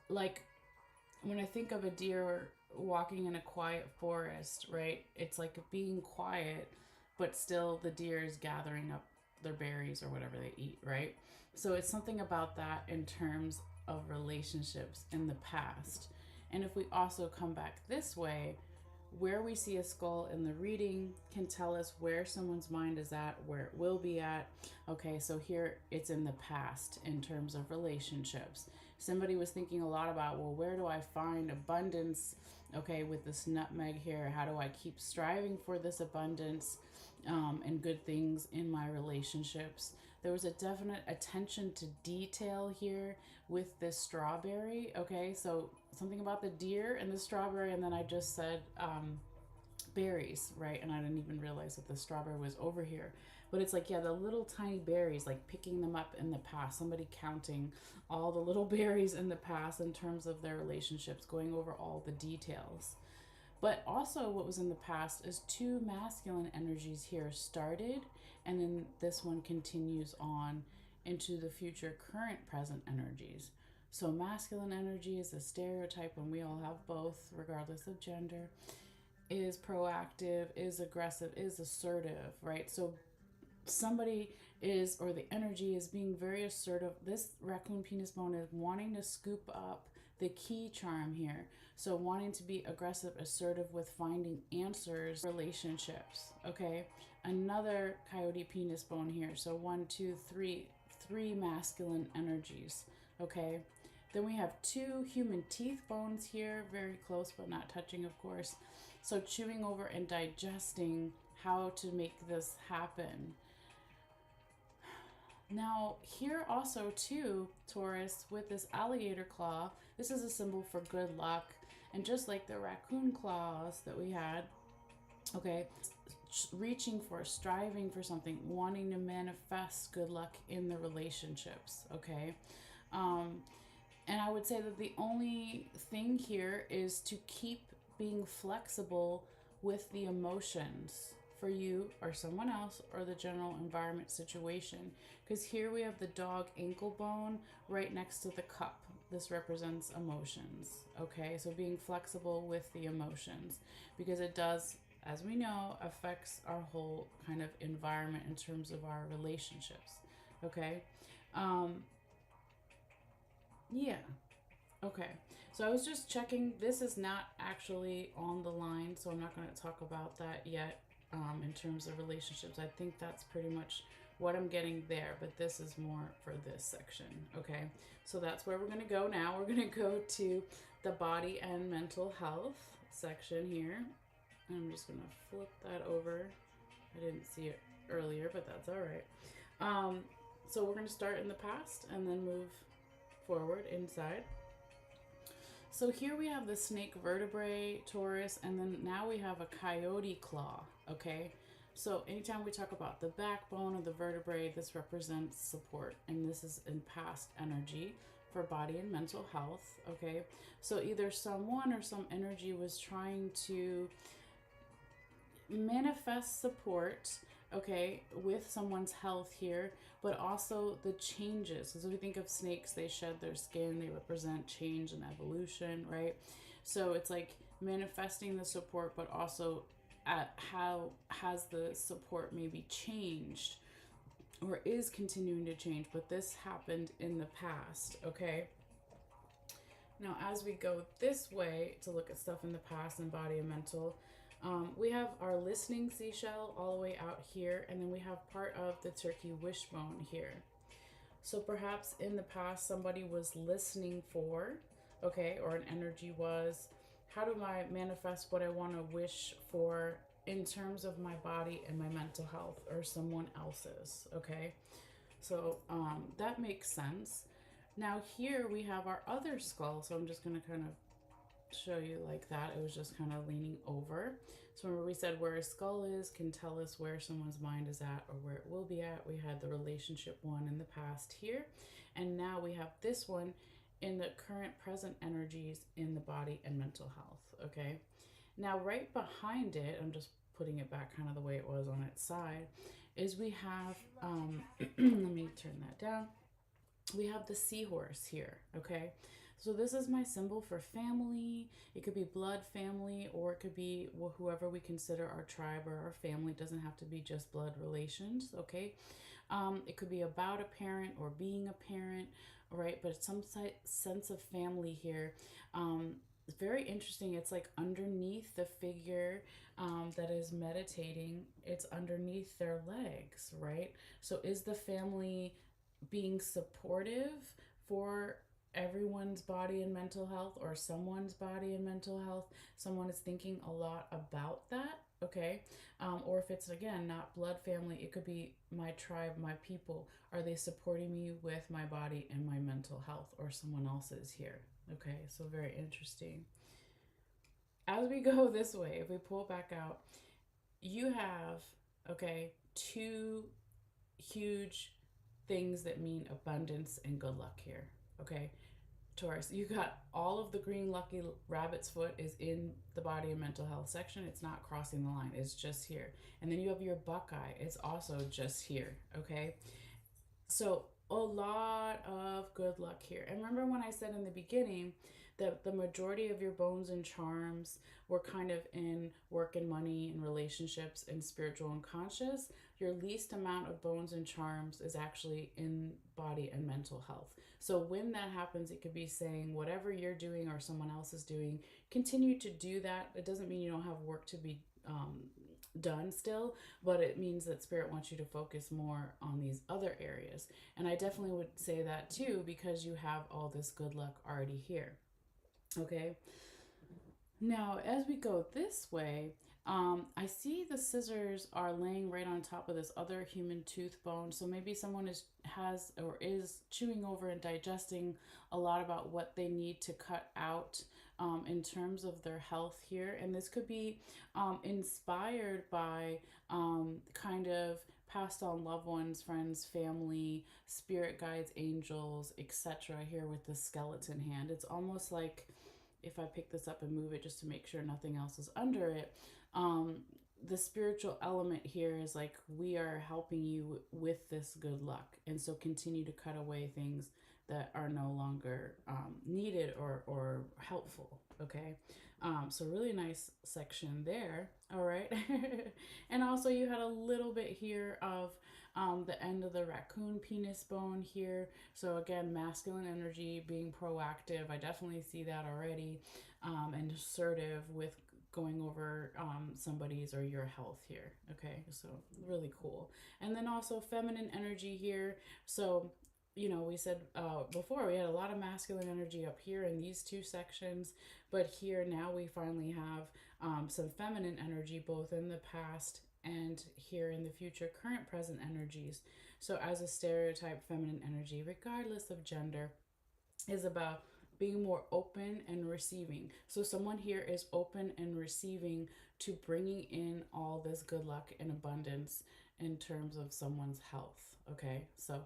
like when I think of a deer walking in a quiet forest, right? It's like being quiet, but still the deer is gathering up their berries or whatever they eat, right? So it's something about that in terms of relationships in the past. And if we also come back this way, where we see a skull in the reading can tell us where someone's mind is at, where it will be at. Okay, so here it's in the past in terms of relationships. Somebody was thinking a lot about, well, where do I find abundance? Okay, with this nutmeg here, how do I keep striving for this abundance and good things in my relationships? There was a definite attention to detail here with this strawberry. Okay, so something about the deer and the strawberry, and then I just said berries, right? And I didn't even realize that the strawberry was over here. But it's like, yeah, the little tiny berries, like picking them up in the past, somebody counting all the little berries in the past in terms of their relationships, going over all the details. But also what was in the past is two masculine energies here started, and then this one continues on into the future, current, present energies. So masculine energy is a stereotype, and we all have both, regardless of gender, is proactive, is aggressive, is assertive, right? So somebody is, or the energy is being very assertive. This raccoon penis bone is wanting to scoop up the key charm here. So wanting to be aggressive, assertive with finding answers, relationships, okay? Another coyote penis bone here. So 1, 2, 3, three masculine energies, okay? Then we have 2 human teeth bones here, very close but not touching, of course. So chewing over and digesting how to make this happen. Now, here also too, Taurus, with this alligator claw, this is a symbol for good luck. And just like the raccoon claws that we had, okay, reaching for, striving for something, wanting to manifest good luck in the relationships, okay? And I would say that the only thing here is to keep being flexible with the emotions for you or someone else or the general environment situation. Because here we have the dog ankle bone right next to the cup. this represents emotions, okay? So being flexible with the emotions, because it does, as we know, affects our whole kind of environment in terms of our relationships, okay? Um, yeah, okay. So I was just checking. This is not actually on the line, so I'm not going to talk about that yet in terms of relationships. I think that's pretty much what I'm getting there, but this is more for this section, okay? So that's where we're going to go now. We're going to go to the body and mental health section here. I'm just going to flip that over. I didn't see it earlier, but that's all right. So we're going to start in the past and then move forward inside. So here we have the snake vertebrae, Taurus, and then now we have a coyote claw, okay? So anytime we talk about the backbone of the vertebrae, this represents support, and this is in past energy for body and mental health, okay? So either someone or some energy was trying to manifest support, okay, with someone's health here, but also the changes. As we think of snakes, they shed their skin, they represent change and evolution, right? So it's like manifesting the support, but also at how has the support maybe changed or is continuing to change, but this happened in the past, okay? Now, as we go this way to look at stuff in the past and body and mental, we have our listening seashell all the way out here, and then we have part of the turkey wishbone here. So perhaps in the past somebody was listening for, okay, or an energy was, how do I manifest what I want to wish for in terms of my body and my mental health or someone else's, okay? So that makes sense. Now here we have our other skull, so I'm just going to kind of show you like that. It was just kind of leaning over. So remember we said where a skull is can tell us where someone's mind is at or where it will be at. We had the relationship one in the past here, and now we have this one in the current present energies in the body and mental health, okay? Now right behind it, I'm just putting it back kind of the way it was on its side, is we have, let me turn that down. We have the seahorse here, okay? So this is my symbol for family. It could be blood family, or it could be whoever we consider our tribe or our family. It doesn't have to be just blood relations, okay? It could be about a parent or being a parent, right? But it's some sense of family here. It's very interesting. It's like underneath the figure that is meditating, it's underneath their legs, right? So is the family being supportive for everyone's body and mental health, or someone's body and mental health? Someone is thinking a lot about that, okay? Or if it's, again, not blood family, it could be my tribe, my people. Are they supporting me with my body and my mental health, or someone else's here? Okay, so very interesting. As we go this way, if we pull back out, you have, okay, two huge things that mean abundance and good luck here, okay? Taurus, you got all of the green lucky rabbit's foot is in the body and mental health section. It's not crossing the line, it's just here. And then you have your buckeye, it's also just here, okay? So a lot of good luck here. And remember when I said in the beginning that the majority of your bones and charms were kind of in work and money and relationships and spiritual and conscious? Your least amount of bones and charms is actually in body and mental health. So when that happens, it could be saying whatever you're doing or someone else is doing, continue to do that. It doesn't mean you don't have work to be done still, but it means that spirit wants you to focus more on these other areas. And I definitely would say that too, because you have all this good luck already here. Okay. Now, as we go this way, I see the scissors are laying right on top of this other human tooth bone. So maybe someone has or is chewing over and digesting a lot about what they need to cut out in terms of their health here. And this could be inspired by kind of passed on loved ones, friends, family, spirit guides, angels, etc. here with the skeleton hand. It's almost like, if I pick this up and move it just to make sure nothing else is under it, the spiritual element here is like, we are helping you with this good luck. And so continue to cut away things that are no longer needed or helpful. Okay. So really nice section there. All right. And also you had a little bit here of the end of the raccoon penis bone here. So again, masculine energy, being proactive. I definitely see that already. And assertive with going over somebody's or your health here. Okay. So really cool. And then also feminine energy here. So we said before we had a lot of masculine energy up here in these two sections, but here now we finally have some feminine energy both in the past and here in the future, current, present energies. So, as a stereotype, feminine energy, regardless of gender, is about being more open and receiving. So, someone here is open and receiving to bringing in all this good luck and abundance in terms of someone's health. Okay, so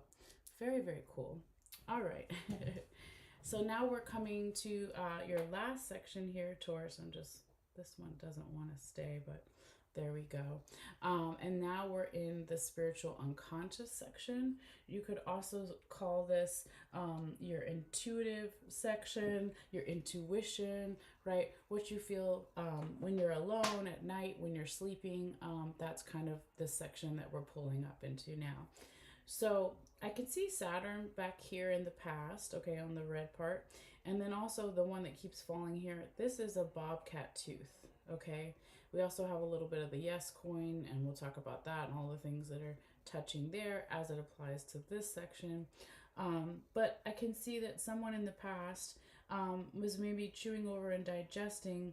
very, very cool. All right. So now we're coming to your last section here, Taurus. This one doesn't want to stay, but there we go. And now we're in the spiritual unconscious section. You could also call this your intuitive section, your intuition, right? What you feel when you're alone at night, when you're sleeping. That's kind of the section that we're pulling up into now. So I can see Saturn back here in the past, okay, on the red part. And then also the one that keeps falling here, this is a bobcat tooth, okay? We also have a little bit of the yes coin, and we'll talk about that and all the things that are touching there as it applies to this section. But I can see that someone in the past was maybe chewing over and digesting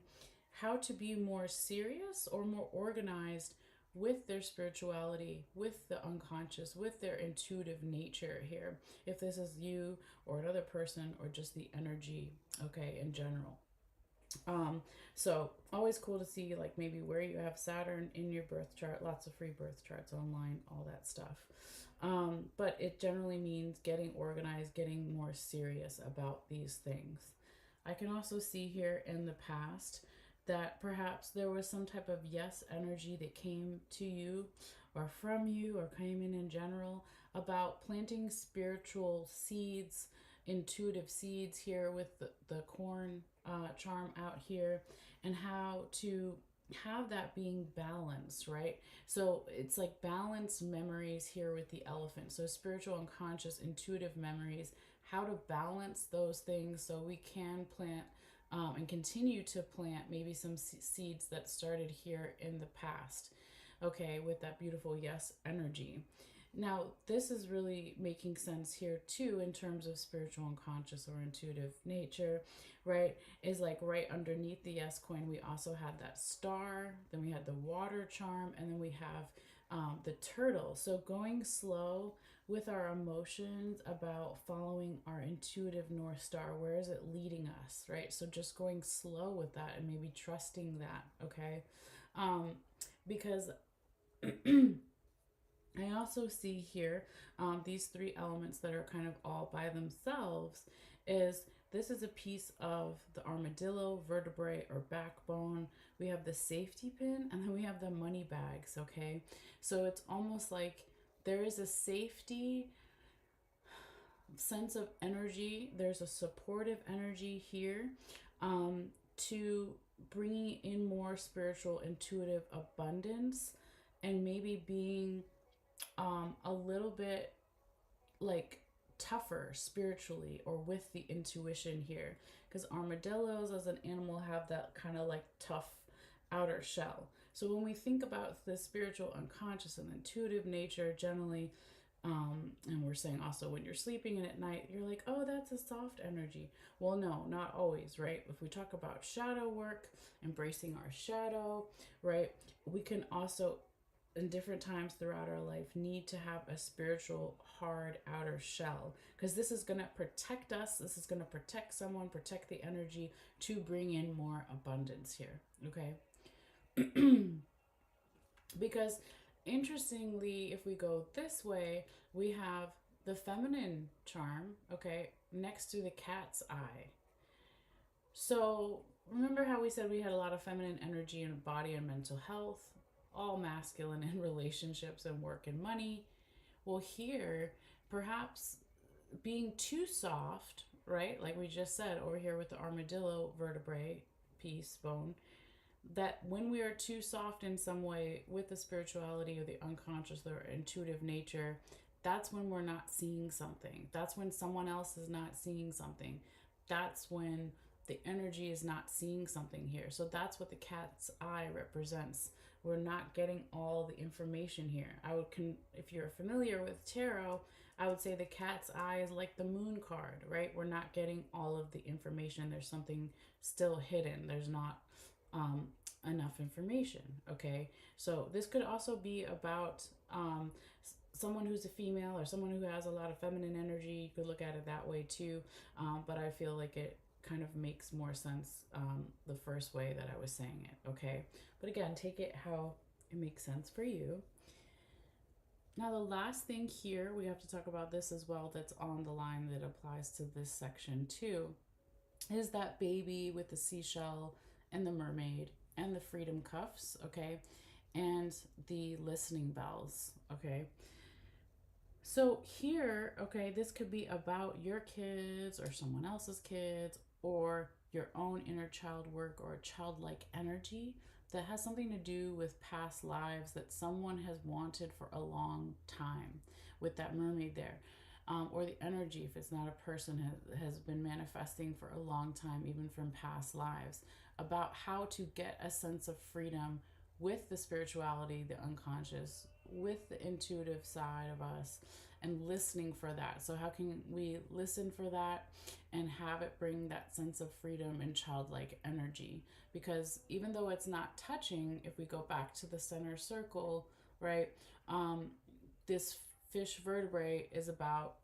how to be more serious or more organized with their spirituality, with the unconscious, with their intuitive nature here. If this is you or another person or just the energy, okay, in general. So always cool to see like maybe where you have Saturn in your birth chart, lots of free birth charts online, all that stuff. But it generally means getting organized, getting more serious about these things. I can also see here in the past that perhaps there was some type of yes energy that came to you or from you or came in general about planting spiritual seeds, intuitive seeds here with the corn charm out here, and how to have that being balanced, right? So it's like balanced memories here with the elephant. So spiritual, unconscious, intuitive memories, how to balance those things so we can plant and continue to plant maybe some seeds that started here in the past, okay, with that beautiful yes energy. Now, this is really making sense here too in terms of spiritual unconscious or intuitive nature, right? Is like right underneath the yes coin, we also had that star, then we had the water charm, and then we have the turtle. So going slow with our emotions about following our intuitive North Star. Where is it leading us, right? So just going slow with that and maybe trusting that, okay? Because I also see here these three elements that are kind of all by themselves is this is a piece of the armadillo, vertebrae, or backbone. We have the safety pin, and then we have the money bags, okay? So it's almost like there is a safety sense of energy. There's a supportive energy here to bringing in more spiritual, intuitive abundance, and maybe being a little bit like tougher spiritually or with the intuition here, because armadillos as an animal have that kind of like tough outer shell. So when we think about the spiritual unconscious and intuitive nature generally, and we're saying also when you're sleeping and at night, you're like, oh, that's a soft energy. Well, no, not always, right? If we talk about shadow work, embracing our shadow, right? We can also in different times throughout our life need to have a spiritual hard outer shell, because this is going to protect us, this is going to protect someone, protect the energy to bring in more abundance here, okay? Because interestingly, if we go this way, we have the feminine charm, okay, next to the cat's eye. So remember how we said we had a lot of feminine energy in body and mental health, all masculine in relationships and work and money? Well, here, perhaps being too soft, right? Like we just said over here with the armadillo vertebrae piece bone, that when we are too soft in some way with the spirituality or the unconscious or intuitive nature, that's when we're not seeing something. That's when someone else is not seeing something. That's when the energy is not seeing something here. So that's what the cat's eye represents. We're not getting all the information here. If you're familiar with tarot, I would say the cat's eye is like the moon card, right? We're not getting all of the information. There's something still hidden. There's not enough information. Okay, so this could also be about someone who's a female or someone who has a lot of feminine energy. You could look at it that way too, but I feel like it kind of makes more sense the first way that I was saying it. Okay, but again, take it how it makes sense for you. Now the last thing here, we have to talk about this as well, that's on the line that applies to this section too, is that baby with the seashell and the mermaid and the freedom cuffs, okay, and the listening bells, okay. So here, okay, this could be about your kids or someone else's kids or your own inner child work or childlike energy that has something to do with past lives that someone has wanted for a long time with that mermaid there. Or the energy, if it's not a person, has been manifesting for a long time, even from past lives, about how to get a sense of freedom with the spirituality, the unconscious, with the intuitive side of us, and listening for that. So how can we listen for that and have it bring that sense of freedom and childlike energy? Because even though it's not touching, if we go back to the center circle, right, this fish vertebrae is about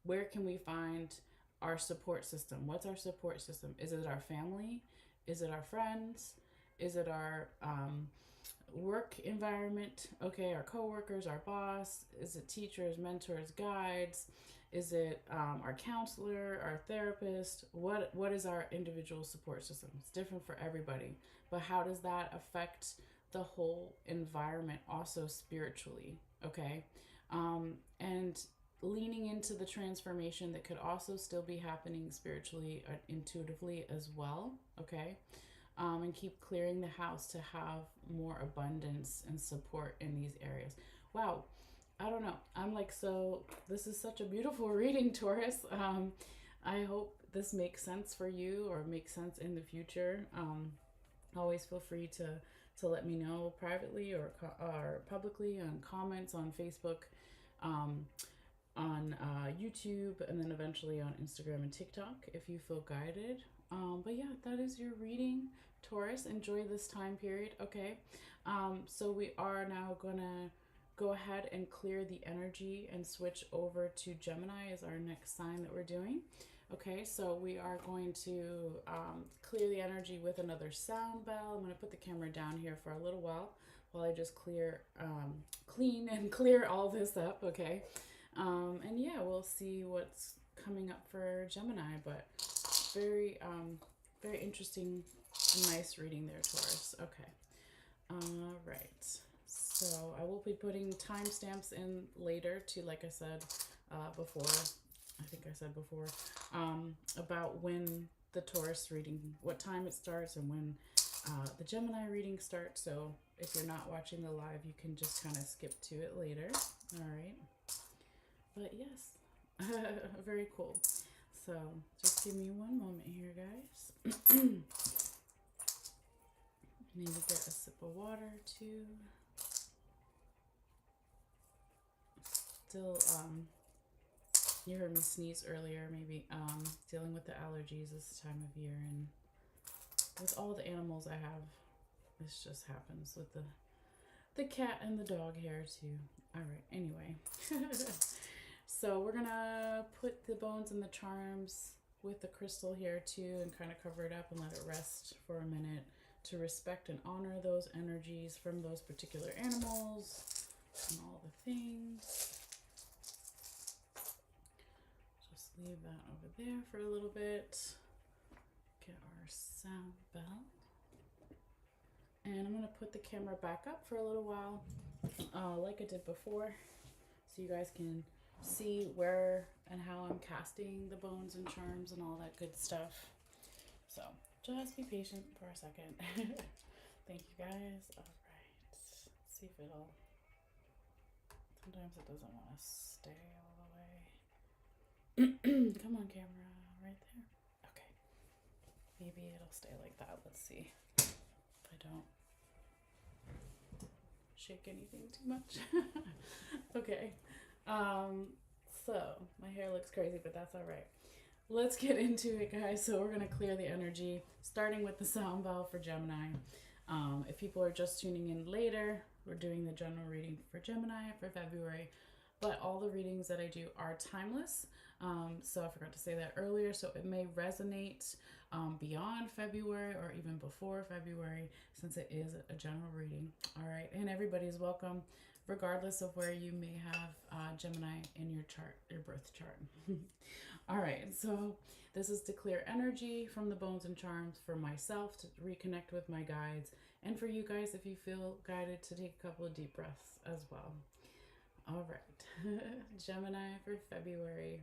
where can we find our support system? What's our support system? Is it our family? Is it our friends? Is it our work environment? Okay, our coworkers, our boss? Is it teachers, mentors, guides? Is it our counselor, our therapist? What is our individual support system? It's different for everybody. But how does that affect the whole environment also spiritually? Okay. And leaning into the transformation that could also still be happening spiritually or intuitively as well. Okay. And keep clearing the house to have more abundance and support in these areas. Wow. I don't know. I'm like, so this is such a beautiful reading, Taurus. I hope this makes sense for you or makes sense in the future. Always feel free to let me know privately or publicly on comments on Facebook, on YouTube, and then eventually on Instagram and TikTok if you feel guided. But yeah, that is your reading, Taurus. Enjoy this time period, okay? So we are now gonna go ahead and clear the energy and switch over to Gemini as our next sign that we're doing. Okay, so we are going to clear the energy with another sound bell. I'm going to put the camera down here for a little while I just clean and clear all this up, okay? And yeah, we'll see what's coming up for Gemini, but very, very interesting and nice reading there, Taurus. Okay, all right. So I will be putting timestamps in later to, like I said before, I think I said before, about when the Taurus reading, what time it starts, and when the Gemini reading starts. So if you're not watching the live, you can just kind of skip to it later. All right. But yes, very cool. So just give me one moment here, guys. Maybe get a sip of water too. Still, you heard me sneeze earlier, maybe dealing with the allergies this time of year, and with all the animals I have, this just happens with the cat and the dog hair too. All right, anyway. So we're gonna put the bones and the charms with the crystal here too, and kind of cover it up and let it rest for a minute to respect and honor those energies from those particular animals and all the things. Leave that over there for a little bit. Get our sound bell. And I'm going to put the camera back up for a little while, like I did before, so you guys can see where and how I'm casting the bones and charms and all that good stuff. So just be patient for a second. Thank you guys. All right. Let's see if it'll. Sometimes it doesn't want to stay all the way. Come on, camera. Right there. Okay. Maybe it'll stay like that. Let's see. If I don't shake anything too much. Okay. So my hair looks crazy, but that's all right. Let's get into it, guys. So we're going to clear the energy, starting with the sound bell for Gemini. If people are just tuning in later, we're doing the general reading for Gemini for February, but all the readings that I do are timeless. So I forgot to say that earlier. So it may resonate beyond February or even before February, since it is a general reading. All right. And everybody's welcome, regardless of where you may have Gemini in your chart, your birth chart. All right. So this is to clear energy from the bones and charms for myself, to reconnect with my guides, and for you guys if you feel guided to take a couple of deep breaths as well. All right. Gemini for February.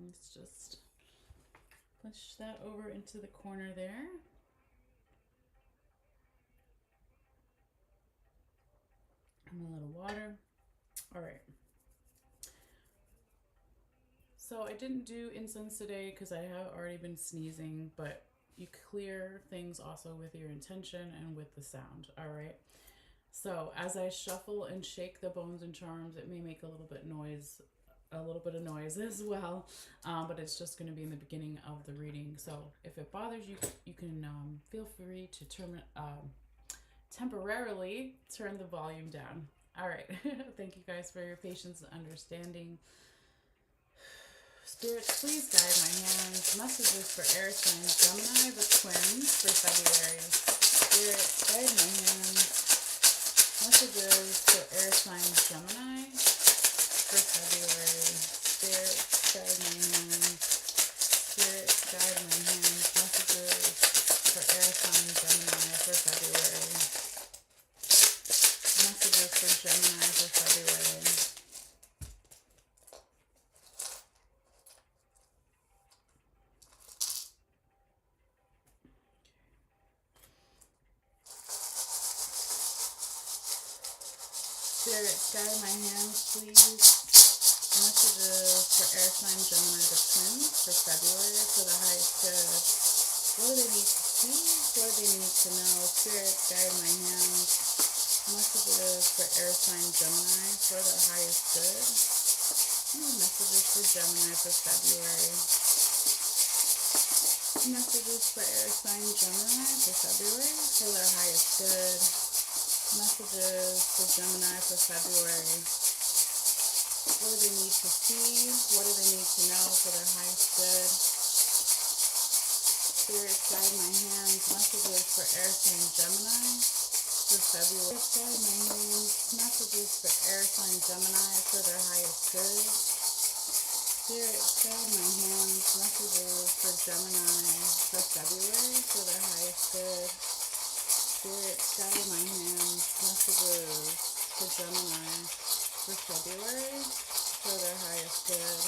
Let's just push that over into the corner there. And a little water. All right. So I didn't do incense today because I have already been sneezing, but you clear things also with your intention and with the sound. All right. So as I shuffle and shake the bones and charms, it may make a little bit of noise as well, but it's just going to be in the beginning of the reading. So if it bothers you, you can feel free to temporarily turn the volume down. All right. Thank you guys for your patience and understanding. Spirit, please guide my hands. Messages for air signs Gemini, the twins, for February. Spirit, guide my hands. Messages for air signs Gemini for February. Spirit, guide my hands. Spirit, guide my hands. Messages for air signs Gemini for February. Messages for Gemini for February. Spirit, guide my hands, please. Messages for air sign Gemini, the twins, for February, for the highest good. What do they need to see? What do they need to know? Spirit, guide my hands. Messages for air sign Gemini, for the highest good. Messages for Gemini for February. Messages for air sign Gemini for February, for their highest good. Messages for Gemini for February. What do they need to see? What do they need to know for their highest good? Spirit, guide my hands. Messages for air sign Gemini for February. Spirit, guide my hands. Messages for air sign Gemini for their highest good. Spirit, guide my hands. Messages for Gemini for February for their highest good. Spirit, guide my hands. Messages for Gemini for February for their highest good.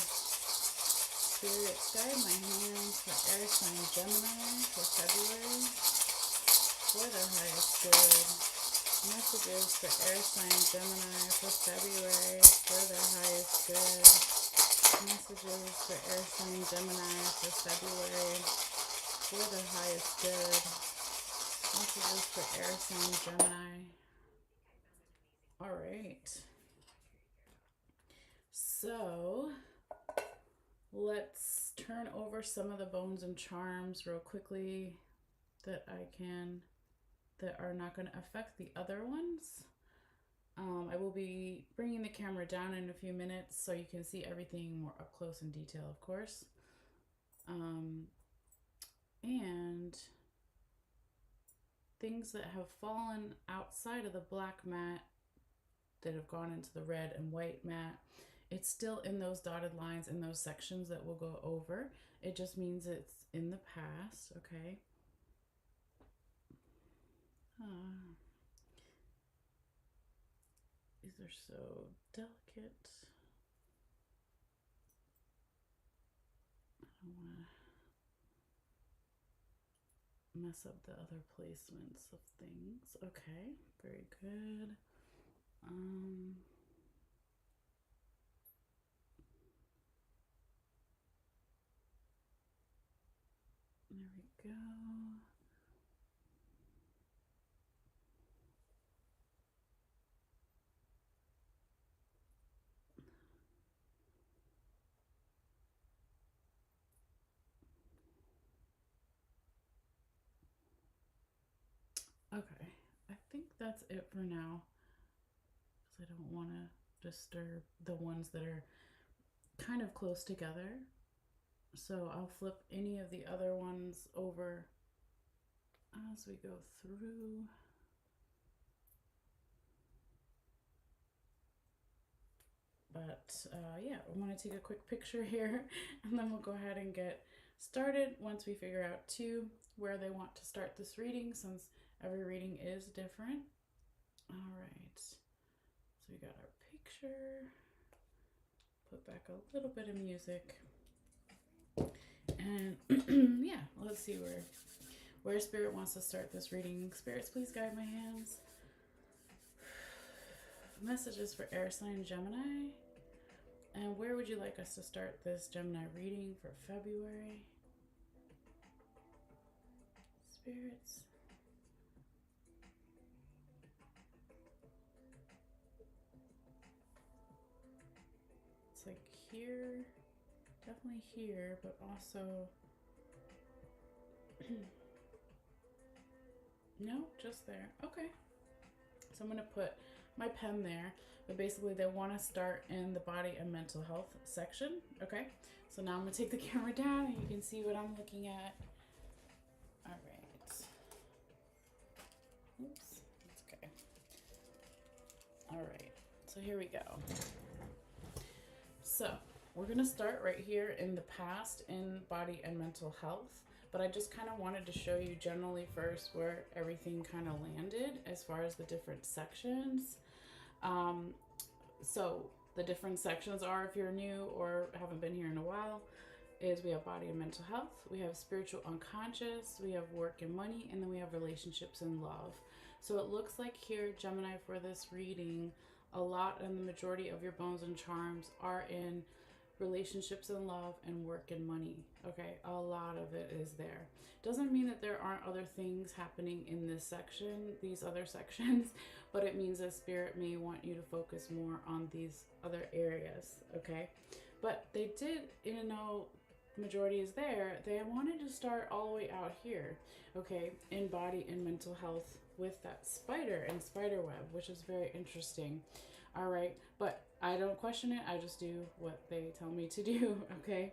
Spirit, guide my hands for air sign Gemini for February for their highest good. Messages for air sign Gemini for February for their highest good. Messages for air sign Gemini for February for their highest good. Messages for air sign Gemini All right. So let's turn over some of the bones and charms real quickly that are not going to affect the other ones. I will be bringing the camera down in a few minutes so you can see everything more up close and detail, of course. And things that have fallen outside of the black mat that have gone into the red and white mat, it's still in those dotted lines in those sections that we'll go over. It just means it's in the past, okay? These are so delicate. I don't want to mess up the other placements of things. Okay, very good. There we go. Okay, I think that's it for now, because I don't want to disturb the ones that are kind of close together. So I'll flip any of the other ones over as we go through. But yeah, I want to take a quick picture here, and then we'll go ahead and get started once we figure out too where they want to start this reading, since every reading is different. All right, so we got our picture, put back a little bit of music, and yeah, let's see where Spirit wants to start this reading. Spirits, please guide my hands. Messages for air sign Gemini. And where would you like us to start this Gemini reading for February? Spirits. It's like here, definitely here, but also no, just there. Okay. So I'm going to put my pen there, but basically they want to start in the body and mental health section. Okay, so now I'm going to take the camera down and you can see what I'm looking at. All right. Oops, that's okay. All right, so here we go. So we're going to start right here in the past in body and mental health. But I just kind of wanted to show you generally first where everything kind of landed as far as the different sections. So the different sections are, if you're new or haven't been here in a while, is we have body and mental health, we have spiritual unconscious, we have work and money, and then we have relationships and love. So it looks like here, Gemini, for this reading, a lot and the majority of your bones and charms are in relationships and love and work and money. Okay, a lot of it is there. Doesn't mean that there aren't other things happening in this section, these other sections, but it means that Spirit may want you to focus more on these other areas. Okay, but they did, even though the majority is there, they wanted to start all the way out here, okay, in body and mental health with that spider and spider web, which is very interesting. All right, but I don't question it. I just do what they tell me to do, okay?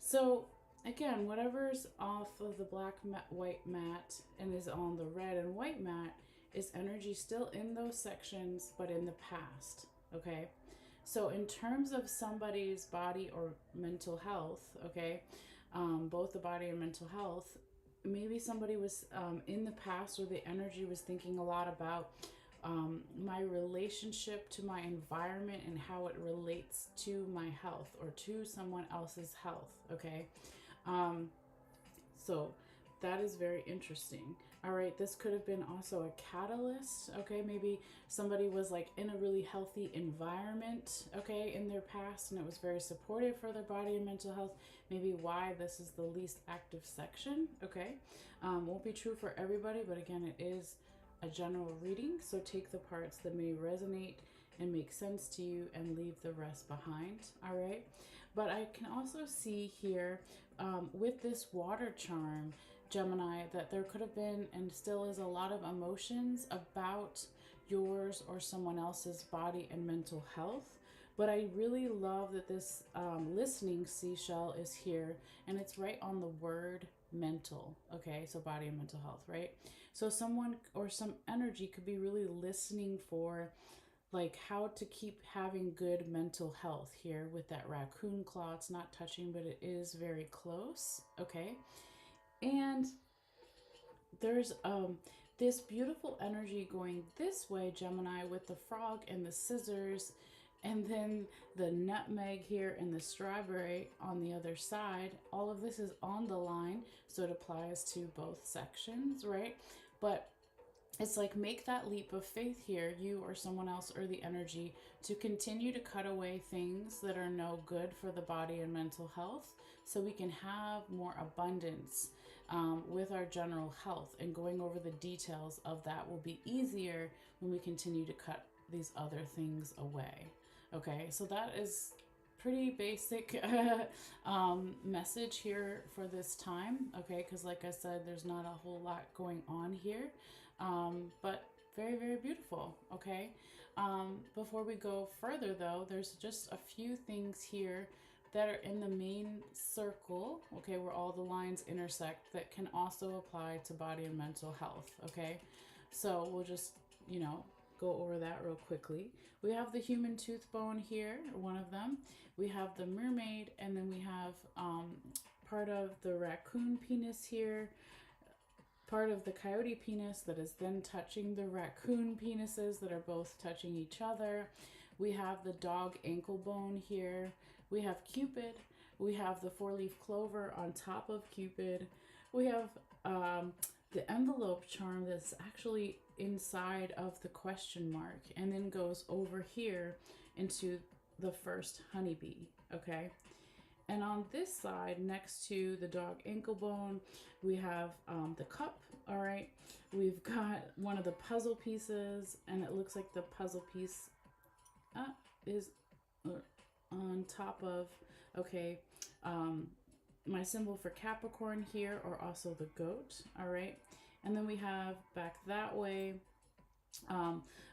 So, again, whatever's off of the black white mat and is on the red and white mat is energy still in those sections, but in the past, okay? So, in terms of somebody's body or mental health, okay, both the body and mental health, maybe somebody was in the past where the energy was thinking a lot about my relationship to my environment and how it relates to my health or to someone else's health, okay? So that is very interesting. All right, this could have been also a catalyst, okay? Maybe somebody was like in a really healthy environment, okay, in their past, and it was very supportive for their body and mental health. Maybe why this is the least active section, okay? Won't be true for everybody, but again, it is a general reading, so take the parts that may resonate and make sense to you and leave the rest behind, all right? But I can also see here with this water charm, Gemini, that there could have been and still is a lot of emotions about yours or someone else's body and mental health. But I really love that this listening seashell is here, and it's right on the word mental. Okay, so body and mental health, right? So someone or some energy could be really listening for like how to keep having good mental health here with that raccoon claw. It's not touching, but it is very close. Okay, and there's this beautiful energy going this way, Gemini, with the frog and the scissors, and then the nutmeg here and the strawberry on the other side. All of this is on the line, so it applies to both sections, right? But it's like, make that leap of faith here, you or someone else or the energy, to continue to cut away things that are no good for the body and mental health, so we can have more abundance with our general health. And going over the details of that will be easier when we continue to cut these other things away. Okay, so that is pretty basic message here for this time. Okay, because like I said, there's not a whole lot going on here, but very, very beautiful. Okay, before we go further though, there's just a few things here that are in the main circle, okay, where all the lines intersect, that can also apply to body and mental health. Okay, so we'll just, go over that real quickly. We have the human tooth bone here, one of them. We have the mermaid, and then we have part of the raccoon penis here, part of the coyote penis that is then touching the raccoon penises that are both touching each other. We have the dog ankle bone here. We have Cupid. We have the four-leaf clover on top of Cupid. We have the envelope charm that's actually inside of the question mark and then goes over here into the first honeybee. Okay, and on this side next to the dog ankle bone, we have the cup. All right, we've got one of the puzzle pieces, and it looks like the puzzle piece is on top of, okay, my symbol for Capricorn here, or also the goat. All right, and then we have back that way,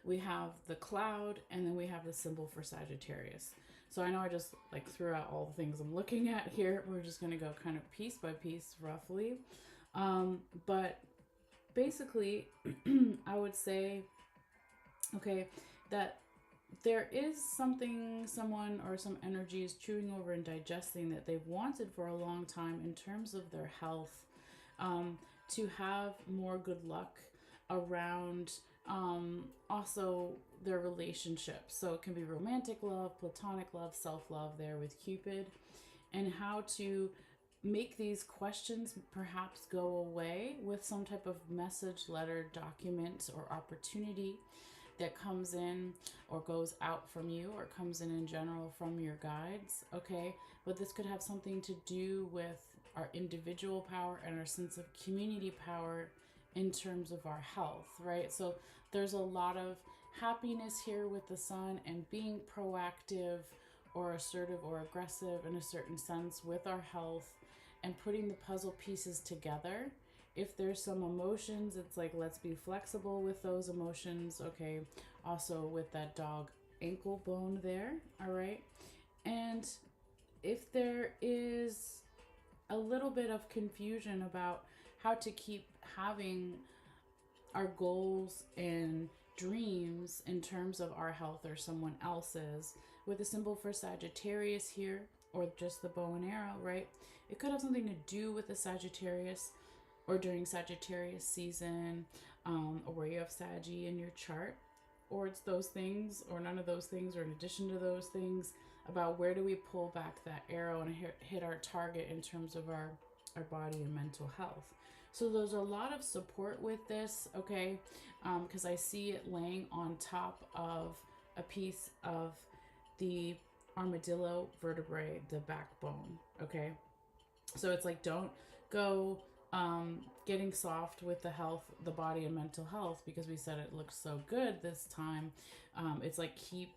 we have the cloud, and then we have the symbol for Sagittarius. So I know I just like threw out all the things I'm looking at here. We're just going to go kind of piece by piece roughly. But basically, I would say, okay, that there is something someone or some energy is chewing over and digesting that they've wanted for a long time in terms of their health, to have more good luck around also their relationships. So it can be romantic love, platonic love, self-love there with Cupid, and how to make these questions perhaps go away with some type of message, letter, document, or opportunity that comes in or goes out from you, or comes in general from your guides. Okay, but this could have something to do with our individual power and our sense of community power in terms of our health, right? So there's a lot of happiness here with the sun, and being proactive or assertive or aggressive in a certain sense with our health, and putting the puzzle pieces together. If there's some emotions, it's like, let's be flexible with those emotions. Okay, also with that dog ankle bone there. All right, and if there is a little bit of confusion about how to keep having our goals and dreams in terms of our health or someone else's, with a symbol for Sagittarius here, or just the bow and arrow, right? It could have something to do with the Sagittarius, or during Sagittarius season, or where you have Saggy in your chart, or it's those things, or none of those things, or in addition to those things, about where do we pull back that arrow and hit our target in terms of our body and mental health. So there's a lot of support with this, okay, because I see it laying on top of a piece of the armadillo vertebrae, the backbone, okay? So it's like, don't go getting soft with the health, the body and mental health, because we said it looks so good this time. It's like keep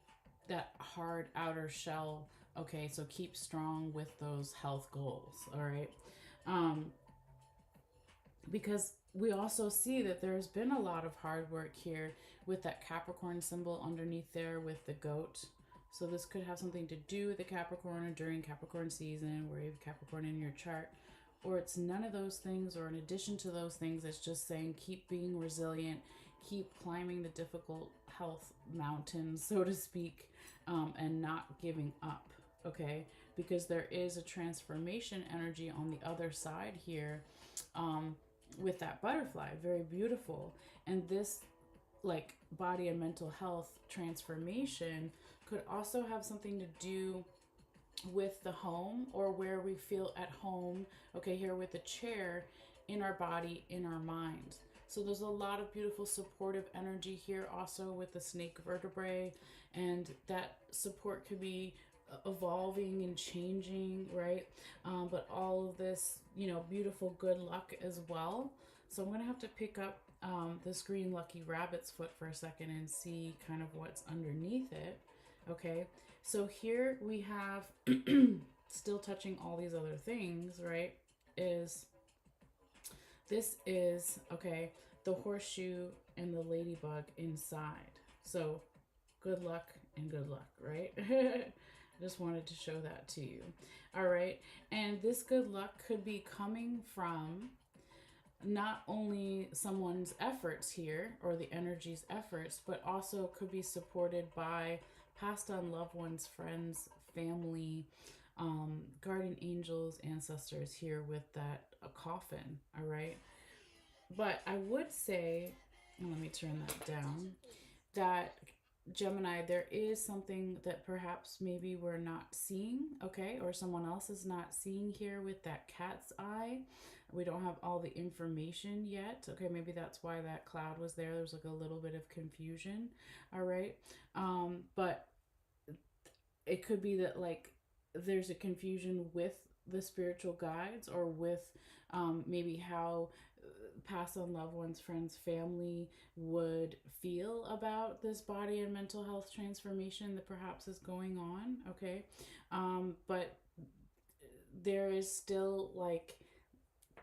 that hard outer shell. Okay, so keep strong with those health goals. All right. Um, because we also see that there's been a lot of hard work here with that Capricorn symbol underneath there with the goat. So this could have something to do with the Capricorn or during Capricorn season where you have Capricorn in your chart. Or it's none of those things, or in addition to those things, it's just saying keep being resilient, keep climbing the difficult health mountains, so to speak, and not giving up, okay? Because there is a transformation energy on the other side here, um, with that butterfly, very beautiful. And this, like, body and mental health transformation could also have something to do with the home or where we feel at home, okay, here with the chair, in our body, in our mind. So there's a lot of beautiful supportive energy here also with the snake vertebrae, and that support could be evolving and changing, right? But all of this, you know, beautiful good luck as well. So I'm gonna have to pick up this green lucky rabbit's foot for a second and see kind of what's underneath it. Okay, so here we have, still touching all these other things, right? Is this is, okay, the horseshoe and the ladybug inside. So good luck and good luck, right? I just wanted to show that to you. All right, and this good luck could be coming from not only someone's efforts here or the energy's efforts, but also could be supported by passed on loved ones, friends, family, guardian angels, ancestors here with that a coffin. All right. But I would say, let me turn that down, that Gemini, there is something that perhaps maybe we're not seeing, okay, or someone else is not seeing here with that cat's eye. We don't have all the information yet. Okay, maybe that's why that cloud was there. There's like a little bit of confusion. All right. But it could be that like there's a confusion with the spiritual guides or with maybe how past on loved ones, friends, family would feel about this body and mental health transformation that perhaps is going on. Okay. But there is still like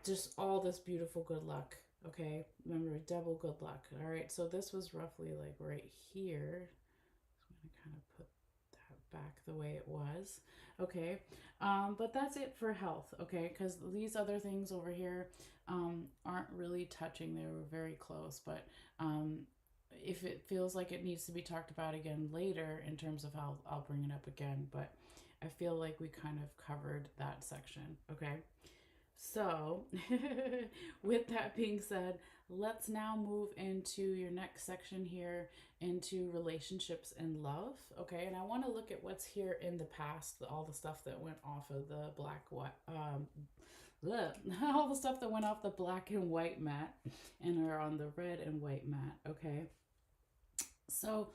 just all this beautiful good luck. Okay. Remember, double good luck. All right. So this was roughly like right here. I'm going to kind of put that back the way it was. Okay. But that's it for health. Okay. Because these other things over here aren't really touching. They were very close. But if it feels like it needs to be talked about again later in terms of how I'll bring it up again. But I feel like we kind of covered that section. Okay. So, with that being said, let's now move into your next section here into relationships and love. Okay, and I want to look at what's here in the past, all the stuff that went off of the all the stuff that went off the black and white mat and are on the red and white mat. Okay, so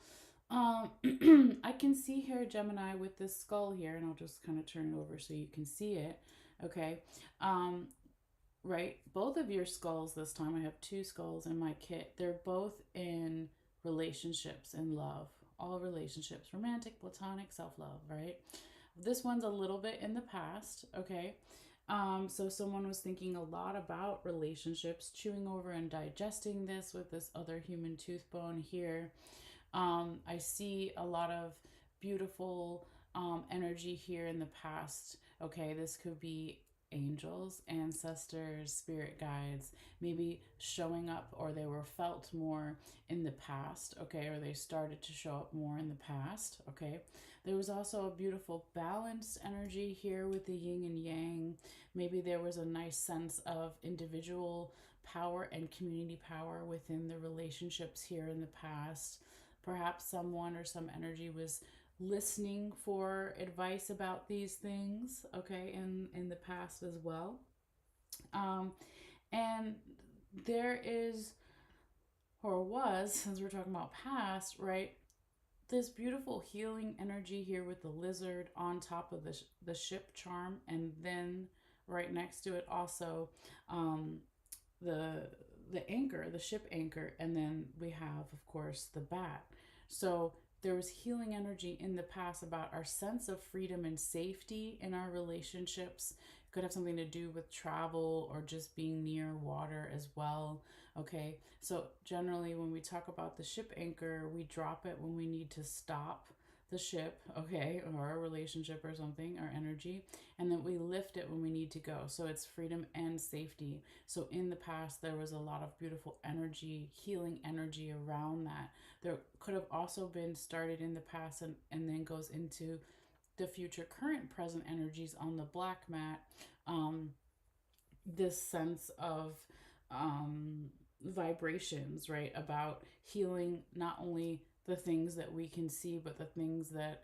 I can see here Gemini with this skull here, and I'll just kind of turn it over so you can see it. Okay. Right. Both of your skulls this time, I have two skulls in my kit. They're both in relationships and love. All relationships, romantic, platonic, self-love, right? This one's a little bit in the past. Okay. So someone was thinking a lot about relationships, chewing over and digesting this with this other human tooth bone here. I see a lot of beautiful energy here in the past. Okay, this could be angels, ancestors, spirit guides, maybe showing up, or they were felt more in the past. Okay, or they started to show up more in the past. Okay, there was also a beautiful balanced energy here with the yin and yang. Maybe there was a nice sense of individual power and community power within the relationships here in the past. Perhaps someone or some energy was listening for advice about these things, okay, in the past as well. And there is, or was, since we're talking about past, right, this beautiful healing energy here with the lizard on top of the ship charm, and then right next to it also the anchor, the ship anchor, and then we have, of course, the bat. So there was healing energy in the past about our sense of freedom and safety in our relationships. It could have something to do with travel or just being near water as well. Okay, so generally when we talk about the ship anchor, we drop it when we need to stop the ship, okay, or our relationship or something, our energy, and then we lift it when we need to go. So it's freedom and safety. So in the past, there was a lot of beautiful energy, healing energy around that. There could have also been started in the past and then goes into the future, current, present energies on the black mat. Um, this sense of vibrations, right? About healing not only the things that we can see, but the things that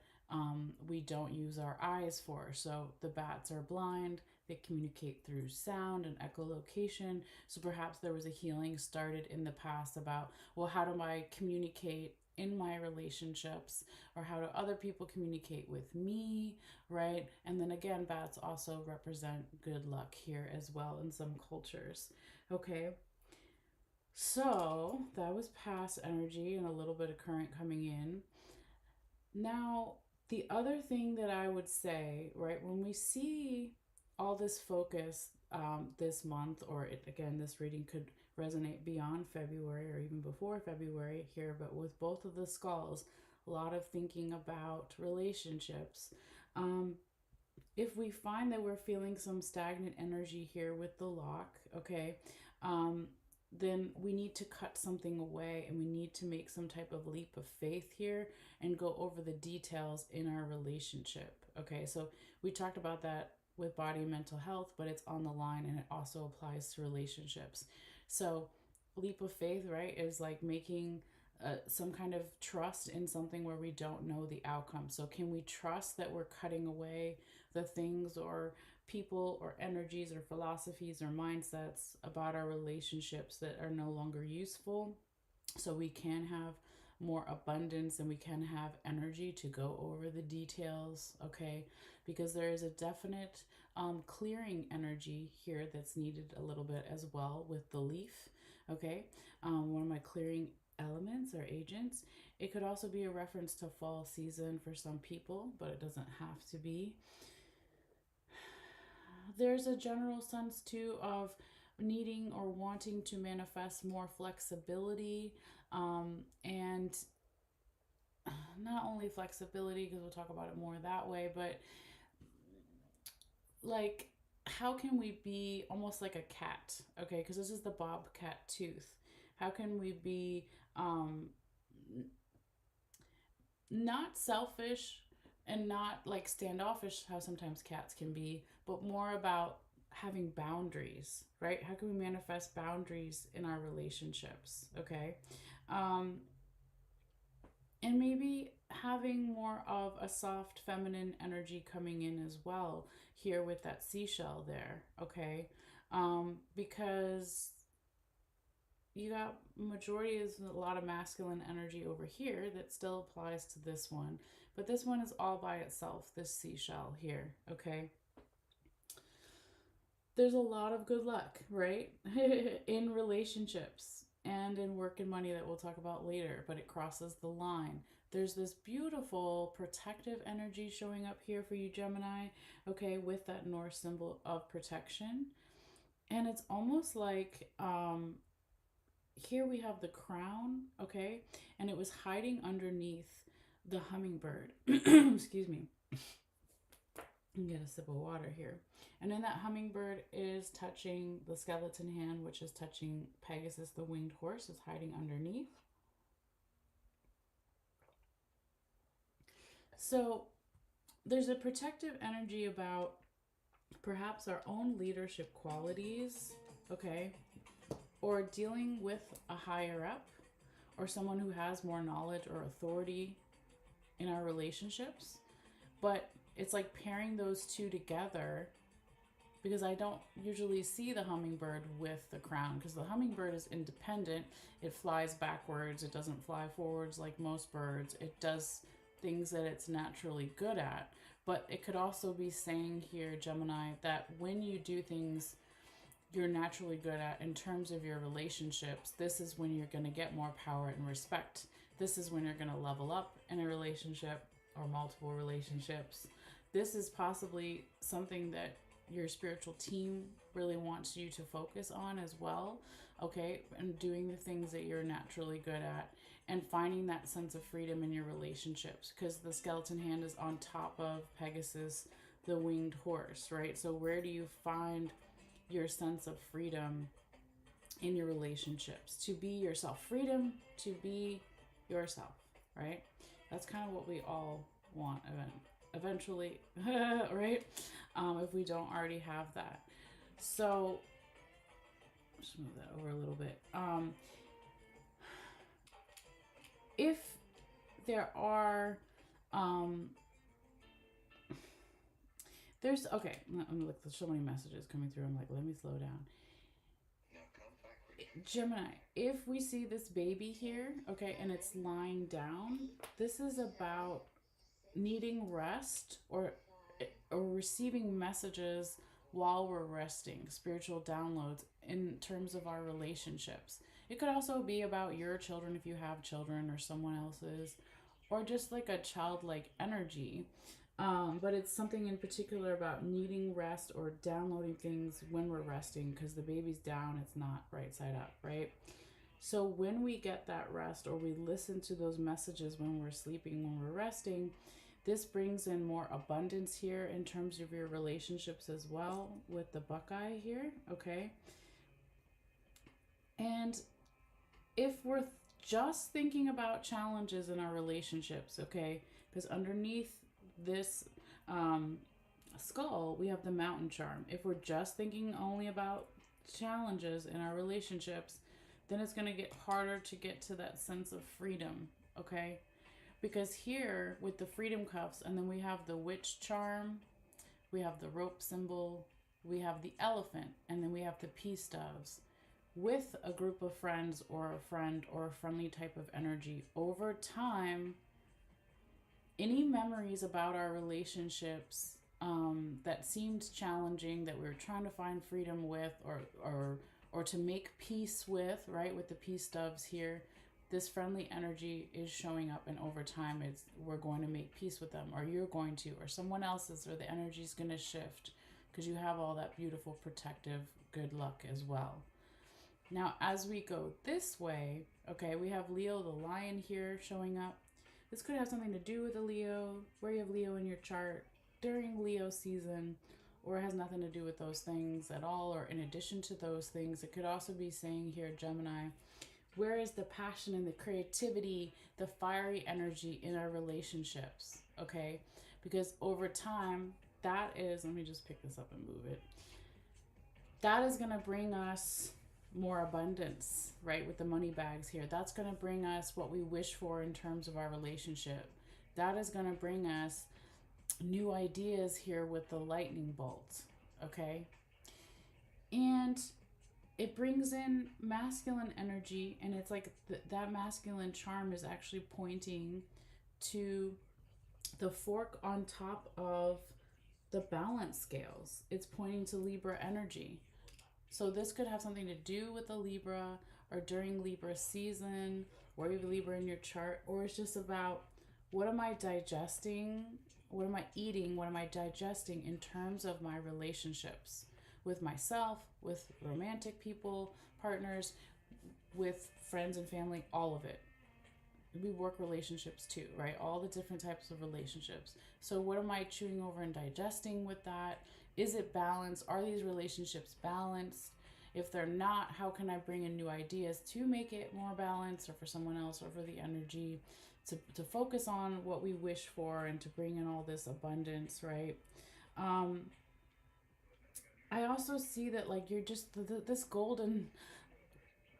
we don't use our eyes for. So the bats are blind, they communicate through sound and echolocation. So perhaps there was a healing started in the past about, well, how do I communicate in my relationships, or how do other people communicate with me, right? And then again, bats also represent good luck here as well in some cultures. Okay, so that was past energy and a little bit of current coming in. Now, the other thing that I would say, right, when we see all this focus this month, or again, this reading could resonate beyond February or even before February here, but with both of the skulls, a lot of thinking about relationships. Um, if we find that we're feeling some stagnant energy here with the lock, okay, um, then we need to cut something away and we need to make some type of leap of faith here and go over the details in our relationship. Okay, so we talked about that with body and mental health, but it's on the line and it also applies to relationships. So, leap of faith, right, is like making some kind of trust in something where we don't know the outcome. So, can we trust that we're cutting away the things or people or energies or philosophies or mindsets about our relationships that are no longer useful, so we can have more abundance and we can have energy to go over the details, okay? Because there is a definite clearing energy here that's needed a little bit as well with the leaf, okay? One of my clearing elements or agents. It could also be a reference to fall season for some people, but it doesn't have to be. There's a general sense too of needing or wanting to manifest more flexibility, and not only flexibility, because we'll talk about it more that way, but like, how can we be almost like a cat, okay? Because this is the bobcat tooth. How can we be not selfish and not like standoffish, how sometimes cats can be, but more about having boundaries, right? How can we manifest boundaries in our relationships, okay? Um, and maybe having more of a soft feminine energy coming in as well here with that seashell there, okay? Because you got majority is a lot of masculine energy over here that still applies to this one, but this one is all by itself, this seashell here, okay? There's a lot of good luck, right? In relationships and in work and money that we'll talk about later, but it crosses the line. There's this beautiful protective energy showing up here for you, Gemini, okay, with that Norse symbol of protection. And it's almost like here we have the crown, okay, and it was hiding underneath the hummingbird. Excuse me. Get a sip of water here. And then that hummingbird is touching the skeleton hand, which is touching Pegasus, the winged horse, is hiding underneath. So there's a protective energy about perhaps our own leadership qualities, okay, or dealing with a higher up or someone who has more knowledge or authority in our relationships. But it's like pairing those two together, because I don't usually see the hummingbird with the crown, because the hummingbird is independent. It flies backwards. It doesn't fly forwards like most birds. It does things that it's naturally good at. But it could also be saying here, Gemini, that when you do things you're naturally good at in terms of your relationships, this is when you're going to get more power and respect. This is when you're going to level up in a relationship or multiple relationships. This is possibly something that your spiritual team really wants you to focus on as well, okay? And doing the things that you're naturally good at and finding that sense of freedom in your relationships, because the skeleton hand is on top of Pegasus, the winged horse, right? So where do you find your sense of freedom in your relationships? To be yourself. Freedom to be yourself, right? That's kind of what we all want eventually, right? If we don't already have that. So, just move that over a little bit. If there are, there's, okay, I'm like, there's so many messages coming through. I'm like, let me slow down. Gemini, if we see this baby here, okay, and it's lying down, this is about needing rest or receiving messages while we're resting, spiritual downloads in terms of our relationships. It could also be about your children if you have children or someone else's, or just like a childlike energy. But it's something in particular about needing rest or downloading things when we're resting, because the baby's down, it's not right side up, right? So when we get that rest or we listen to those messages when we're sleeping, when we're resting, this brings in more abundance here in terms of your relationships as well with the Buckeye here, okay? And if we're just thinking about challenges in our relationships, okay, because underneath this skull, we have the mountain charm. If we're just thinking only about challenges in our relationships, then it's going to get harder to get to that sense of freedom, okay? Because here with the freedom cuffs, and then we have the witch charm, we have the rope symbol, we have the elephant, and then we have the peace doves. With a group of friends or a friend or a friendly type of energy, over time, any memories about our relationships that seemed challenging, that we were trying to find freedom with or to make peace with, right, with the peace doves here, this friendly energy is showing up, and over time we're going to make peace with them, or you're going to, or someone else's, or the energy is going to shift because you have all that beautiful protective good luck as well. Now, as we go this way, okay, we have Leo the lion here showing up. This could have something to do with a Leo, where you have Leo in your chart during Leo season, or it has nothing to do with those things at all, or in addition to those things. It could also be saying here, Gemini, where is the passion and the creativity, the fiery energy in our relationships, okay? Because over time, that is, let me just pick this up and move it. That is going to bring us more abundance, right? With the money bags here. That's going to bring us what we wish for in terms of our relationship. That is going to bring us new ideas here with the lightning bolt, okay? And it brings in masculine energy, and it's like that masculine charm is actually pointing to the fork on top of the balance scales. It's pointing to Libra energy. So this could have something to do with the Libra, or during Libra season, or even Libra in your chart, or it's just about what am I digesting, what am I eating, what am I digesting in terms of my relationships with myself, with romantic people, partners, with friends and family, all of it. We work relationships too, right? All the different types of relationships. So what am I chewing over and digesting with that? Is it balanced? Are these relationships balanced? If they're not, how can I bring in new ideas to make it more balanced, or for someone else, or for the energy to focus on what we wish for and to bring in all this abundance, right? I also see that like you're just this golden,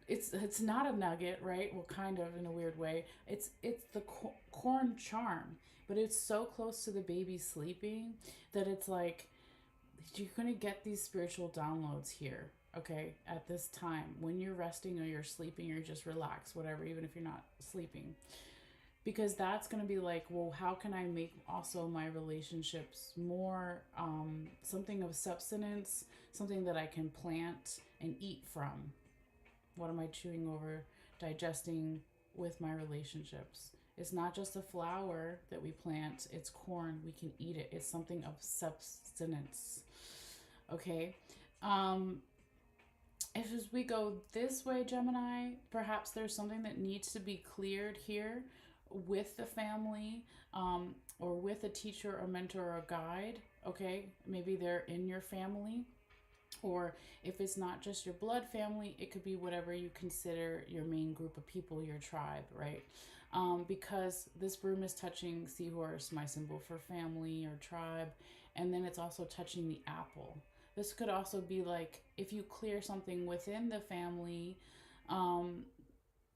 it's not a nugget, right? Well, kind of in a weird way. It's the corn charm, but it's so close to the baby sleeping that it's like you're going to get these spiritual downloads here, okay, at this time when you're resting or you're sleeping or just relax, whatever, even if you're not sleeping. because that's going to be like, well, how can I make also my relationships more something of substance, something that I can plant and eat from? What am I chewing over, digesting with my relationships? It's not just a flower that we plant, it's corn. We can eat it. It's something of substance. Okay? Um, as we go this way, Gemini, perhaps there's something that needs to be cleared here with the family, or with a teacher or mentor or guide. Okay? Maybe they're in your family, or if it's not just your blood family, it could be whatever you consider your main group of people, your tribe, right? Because this broom is touching seahorse, my symbol for family or tribe, and then it's also touching the apple. This could also be like if you clear something within the family, um,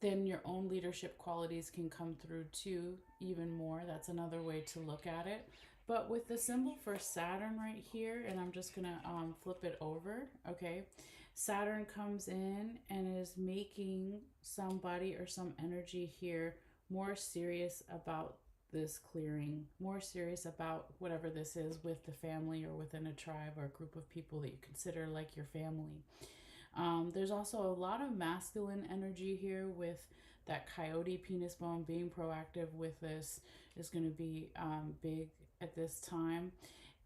then your own leadership qualities can come through too, even more. That's another way to look at it. But with the symbol for Saturn right here, and I'm just gonna flip it over, okay? Saturn comes in and is making somebody or some energy here more serious about this clearing, more serious about whatever this is with the family or within a tribe or a group of people that you consider like your family. There's also a lot of masculine energy here with that coyote penis bone. Being proactive with this is going to be big at this time.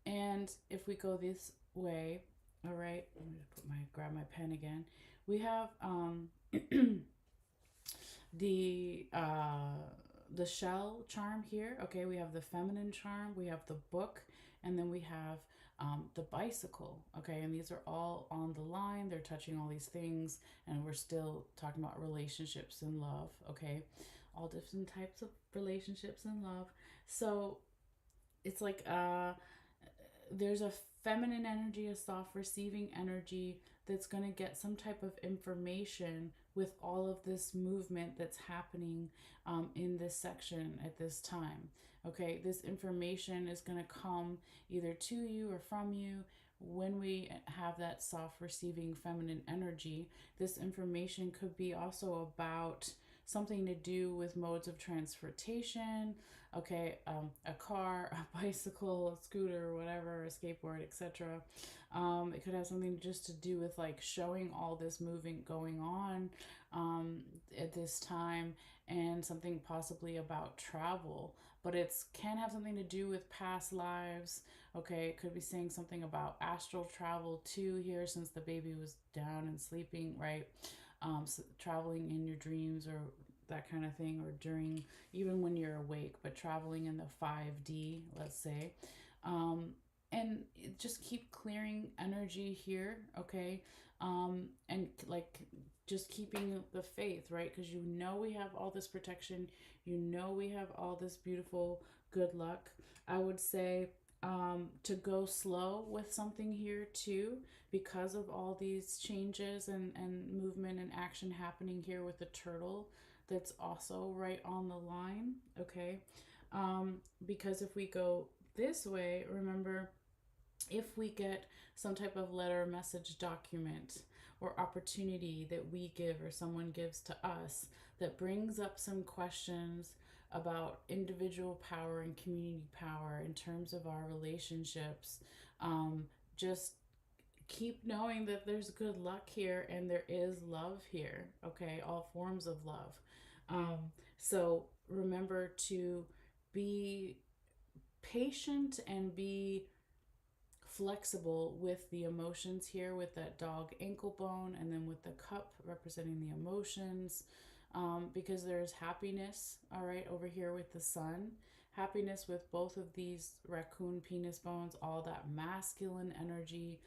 And if we go this way, all right, let me grab my pen again. We have the shell charm here. Okay, we have the feminine charm, we have the book, and then we have the bicycle. Okay, and these are all on the line. They're touching all these things, and we're still talking about relationships and love. Okay, all different types of relationships and love. So it's like there's a feminine energy, a soft receiving energy that's going to get some type of information with all of this movement that's happening in this section at this time. Okay, this information is going to come either to you or from you. When we have that soft receiving feminine energy, this information could be also about something to do with modes of transportation. Okay, a car, a bicycle, a scooter, whatever, a skateboard, etc. It could have something just to do with like showing all this movement going on at this time, and something possibly about travel. But it can have something to do with past lives. Okay, it could be saying something about astral travel too here, since the baby was down and sleeping, right? So traveling in your dreams or that kind of thing, or during, even when you're awake, but traveling in the 5D, let's say. And just keep clearing energy here, okay? And like just keeping the faith, right? Because you know we have all this protection, you know we have all this beautiful good luck. I would say to go slow with something here too, because of all these changes and movement and action happening here with the turtle that's also right on the line, okay? Because if we go this way, remember, if we get some type of letter, message, document, or opportunity that we give or someone gives to us that brings up some questions about individual power and community power in terms of our relationships, just keep knowing that there's good luck here and there is love here, okay? All forms of love. So remember to be patient and be flexible with the emotions here, with that dog ankle bone, and then with the cup representing the emotions, because there's happiness, all right, over here with the sun. Happiness with both of these raccoon penis bones, all that masculine energy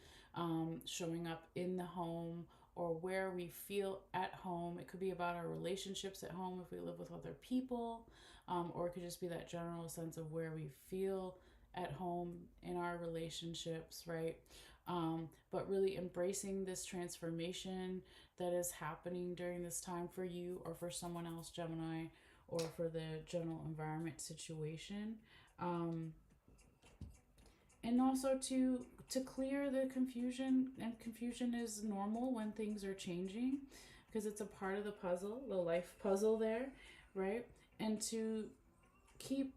showing up in the home or where we feel at home. It could be about our relationships at home if we live with other people, or it could just be that general sense of where we feel at home in our relationships, right? But really embracing this transformation that is happening during this time for you or for someone else, Gemini, or for the general environment situation. And also to clear the confusion, and confusion is normal when things are changing, because it's a part of the puzzle, the life puzzle there, right? And to keep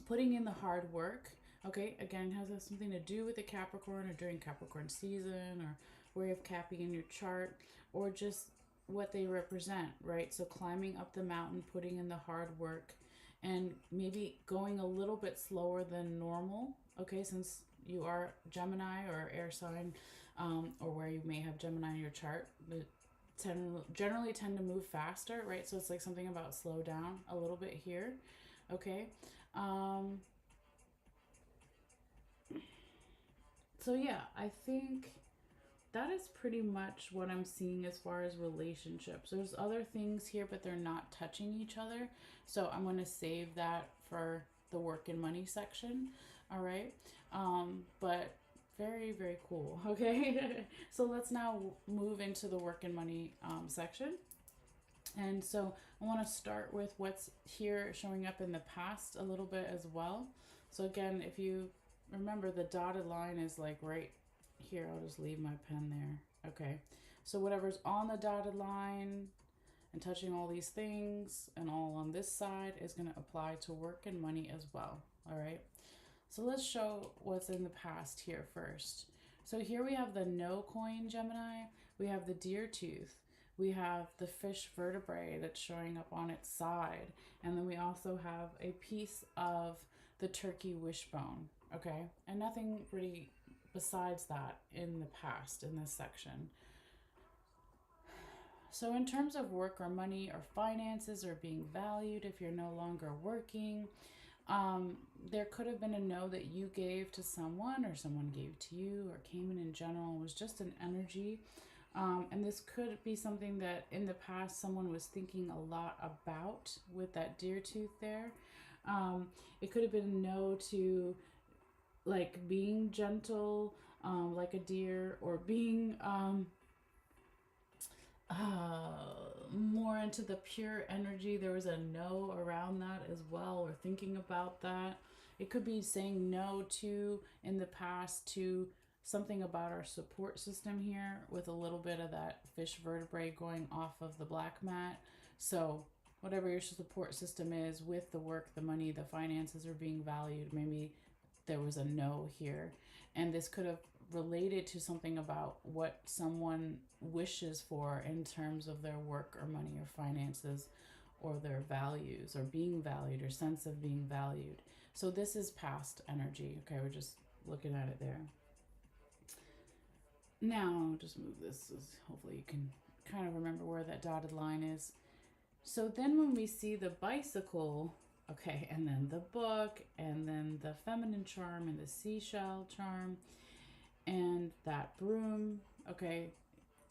putting in the hard work. Okay, again, has something to do with the Capricorn or during Capricorn season or where you have Cappy in your chart or just what they represent, right? So climbing up the mountain, putting in the hard work, and maybe going a little bit slower than normal, okay, since you are Gemini or air sign, or where you may have Gemini in your chart, generally tend to move faster, right? So it's like something about slow down a little bit here, okay? So yeah, I think that is pretty much what I'm seeing as far as relationships. There's other things here, but they're not touching each other. So I'm going to save that for the work and money section. All right. But very, very cool. Okay. So let's now move into the work and money section. And so I want to start with what's here showing up in the past a little bit as well. So again, if you remember, the dotted line is like right here. I'll just leave my pen there. Okay. So whatever's on the dotted line and touching all these things and all on this side is going to apply to work and money as well. All right. So let's show what's in the past here first. So here we have the no coin Gemini. We have the deer tooth. We have the fish vertebrae that's showing up on its side. And then we also have a piece of the turkey wishbone. Okay. And nothing really besides that in the past in this section. So in terms of work or money or finances or being valued, if you're no longer working, there could have been a no that you gave to someone or someone gave to you or came in general. It was just an energy. And this could be something that in the past someone was thinking a lot about with that deer tooth there. It could have been a no to like being gentle, like a deer, or being more into the pure energy. There was a no around that as well, or thinking about that. It could be saying no to in the past to something about our support system here with a little bit of that fish vertebrae going off of the black mat. So whatever your support system is with the work, the money, the finances are being valued. Maybe there was a no here. And this could have related to something about what someone wishes for in terms of their work or money or finances or their values or being valued or sense of being valued. So this is past energy. Okay, we're just looking at it there. Now, just move this so hopefully you can kind of remember where that dotted line is. So then when we see the bicycle, okay, and then the book, and then the feminine charm, and the seashell charm, and that broom, okay,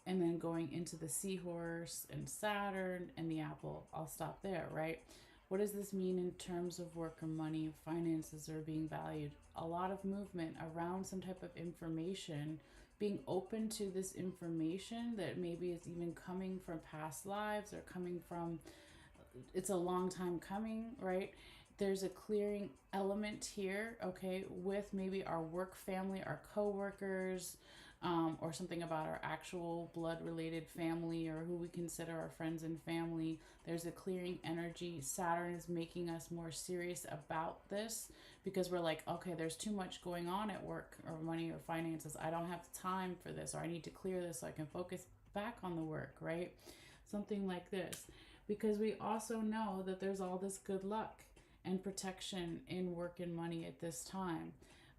and then going into the seahorse, and Saturn, and the apple. I'll stop there, right? What does this mean in terms of work or money, finances are being valued? A lot of movement around some type of information, being open to this information that maybe is even coming from past lives or coming from, it's a long time coming, right? There's a clearing element here, okay, with maybe our work family, our co-workers, or something about our actual blood-related family or who we consider our friends and family. There's a clearing energy. Saturn is making us more serious about this because we're like, okay, there's too much going on at work or money or finances. I don't have time for this, or I need to clear this so I can focus back on the work, right? Something like this. Because we also know that there's all this good luck and protection in work and money at this time.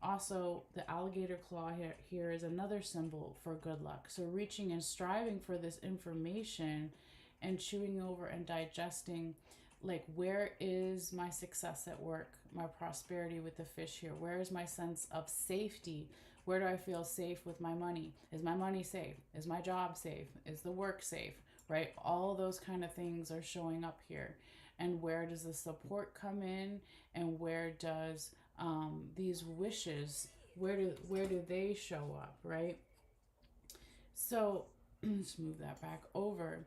Also, the alligator claw here is another symbol for good luck. So reaching and striving for this information and chewing over and digesting, like, where is my success at work, my prosperity with the fish here? Where is my sense of safety? Where do I feel safe with my money? Is my money safe? Is my job safe? Is the work safe? Right? All those kind of things are showing up here. And where does the support come in? And where does these wishes, where do they show up, right? So let's move that back over.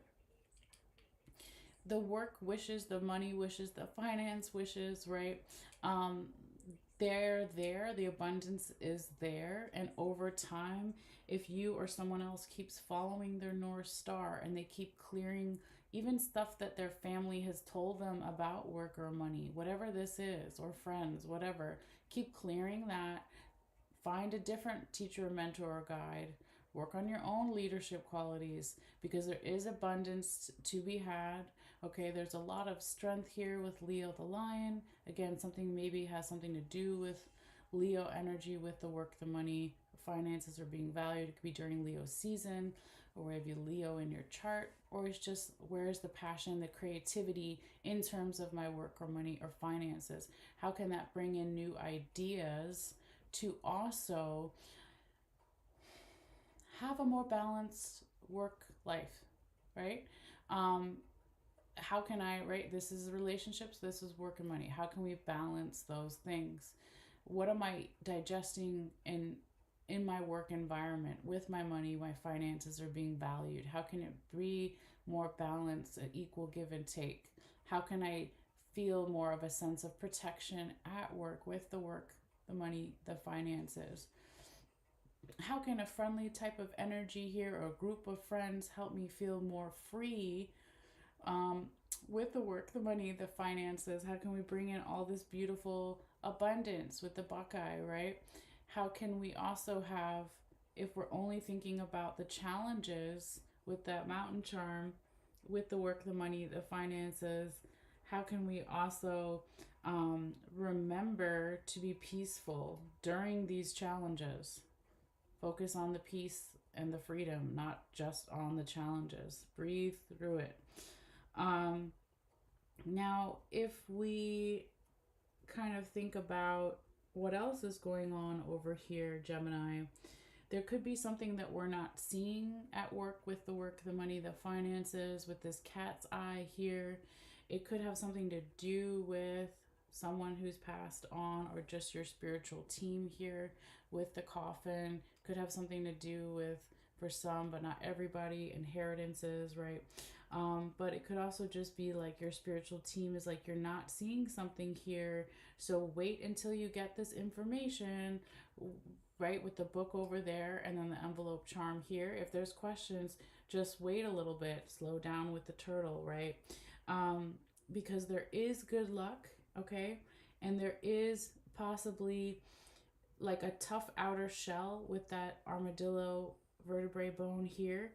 The work wishes, the money wishes, the finance wishes, right? They're there, the abundance is there, and over time, if you or someone else keeps following their North Star and they keep clearing even stuff that their family has told them about work or money, whatever this is, or friends, whatever. Keep clearing that. Find a different teacher, mentor, or guide. Work on your own leadership qualities because there is abundance to be had. Okay, there's a lot of strength here with Leo the lion. Again, something maybe has something to do with Leo energy with the work, the money, finances are being valued. It could be during Leo season, or have you Leo in your chart, or it's just where's the passion, the creativity in terms of my work or money or finances? How can that bring in new ideas to also have a more balanced work life, right? How can I, right? This is relationships, this is work and money. How can we balance those things? What am I digesting in my work environment with my money? My finances are being valued. How can it be more balanced, an equal give and take? How can I feel more of a sense of protection at work with the work, the money, the finances? How can a friendly type of energy here or a group of friends help me feel more free um, with the work, the money, the finances? How can we bring in all this beautiful abundance with the Buckeye, right? How can we also have, if we're only thinking about the challenges with that mountain charm, with the work, the money, the finances, how can we also remember to be peaceful during these challenges? Focus on the peace and the freedom, not just on the challenges. Breathe through it. Now, if we kind of think about what else is going on over here, Gemini, there could be something that we're not seeing at work with the work, the money, the finances, with this cat's eye here. It could have something to do with someone who's passed on, or just your spiritual team here with the coffin. Could have something to do with, for some but not everybody, inheritances, right? But it could also just be like your spiritual team is like, you're not seeing something here, so wait until you get this information, right? With the book over there and then the envelope charm here. If there's questions, just wait a little bit, slow down with the turtle, right? Because there is good luck, okay? And there is possibly like a tough outer shell with that armadillo vertebrae bone here,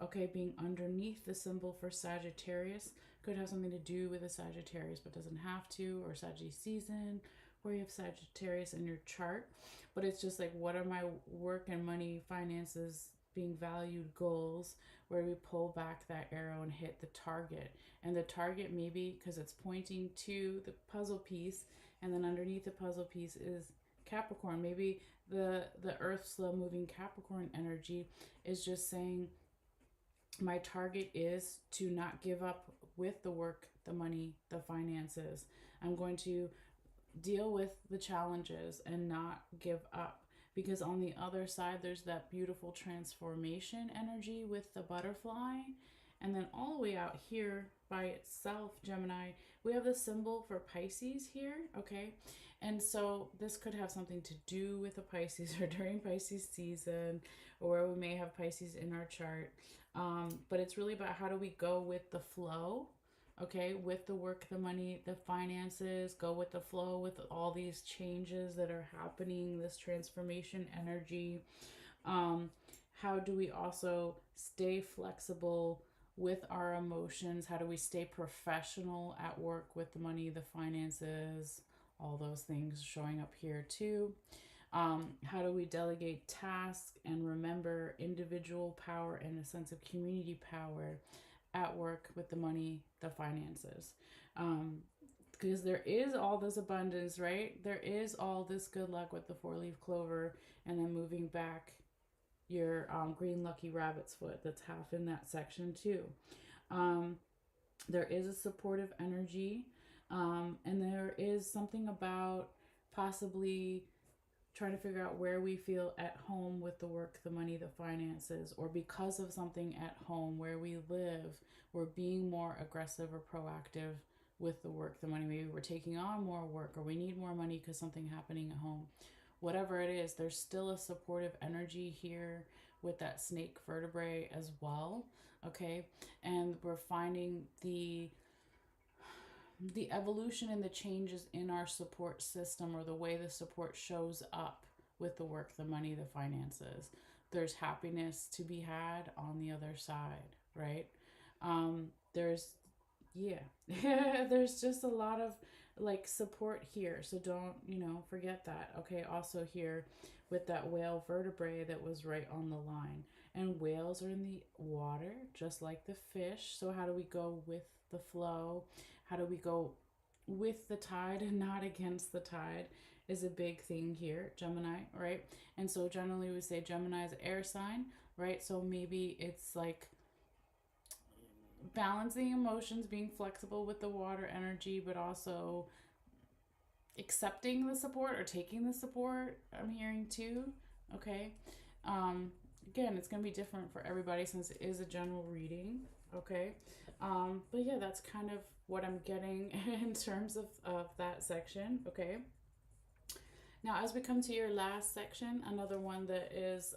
okay, being underneath the symbol for Sagittarius. Could have something to do with a Sagittarius, but doesn't have to, or Sagittarius season, where you have Sagittarius in your chart. But it's just like, what are my work and money, finances being valued, goals? Where we pull back that arrow and hit the target. And the target, maybe because it's pointing to the puzzle piece, and then underneath the puzzle piece is Capricorn. Maybe the earth slow moving Capricorn energy is just saying, my target is to not give up with the work, the money, the finances. I'm going to deal with the challenges and not give up, because on the other side there's that beautiful transformation energy with the butterfly. And then all the way out here by itself, Gemini, we have the symbol for Pisces here, okay? And so this could have something to do with the Pisces, or during Pisces season, or we may have Pisces in our chart. But it's really about, how do we go with the flow, okay, with the work, the money, the finances, go with the flow with all these changes that are happening, this transformation energy. How do we also stay flexible with our emotions? How do we stay professional at work with the money, the finances, all those things showing up here too? How do we delegate tasks and remember individual power and a sense of community power at work with the money, the finances? Because there is all this abundance, right? There is all this good luck with the 4-leaf clover, and then moving back your green lucky rabbit's foot that's half in that section too. There is a supportive energy, and there is something about possibly trying to figure out where we feel at home with the work, the money, the finances, or because of something at home where we live, we're being more aggressive or proactive with the work, the money. Maybe we're taking on more work, or we need more money because something happening at home. Whatever it is, there's still a supportive energy here with that snake vertebrae as well. Okay, and we're finding the evolution and the changes in our support system, or the way the support shows up with the work, the money, the finances. There's happiness to be had on the other side, right? There's, yeah, there's just a lot of like support here. So don't, forget that. Okay, also here with that whale vertebrae that was right on the line. And whales are in the water, just like the fish. So, how do we go with the flow? How do we go with the tide and not against the tide? Is a big thing here, Gemini, right? And so, generally, we say Gemini is an air sign, right? So, maybe it's like balancing emotions, being flexible with the water energy, but also accepting the support or taking the support. I'm hearing too. Okay. Um, Again, it's going to be different for everybody since it is a general reading. Okay. But yeah, that's kind of what I'm getting in terms of that section. Okay. Now, as we come to your last section, another one that is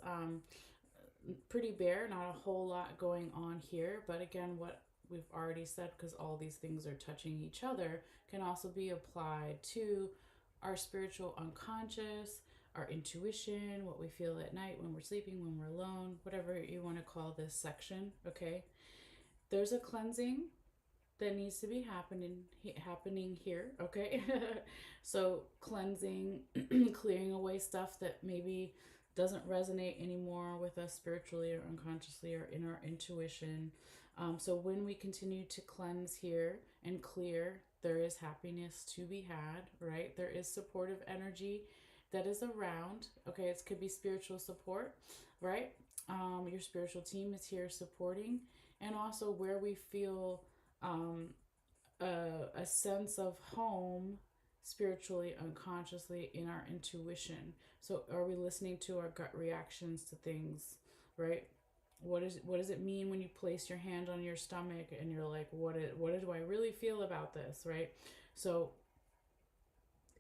pretty bare, not a whole lot going on here. But again, what we've already said, because all these things are touching each other, can also be applied to our spiritual unconscious, our intuition, what we feel at night when we're sleeping, when we're alone, whatever you want to call this section. Okay, there's a cleansing that needs to be happening here. Okay, so cleansing, clearing away stuff that maybe doesn't resonate anymore with us spiritually or unconsciously or in our intuition. So when we continue to cleanse here and clear, there is happiness to be had, right? There is supportive energy that is around. Okay, it could be spiritual support, right? Your spiritual team is here supporting, and also where we feel a sense of home spiritually, unconsciously, in our intuition. So are we listening to our gut reactions to things, right? What does it mean when you place your hand on your stomach and you're like, what do I really feel about this, right? So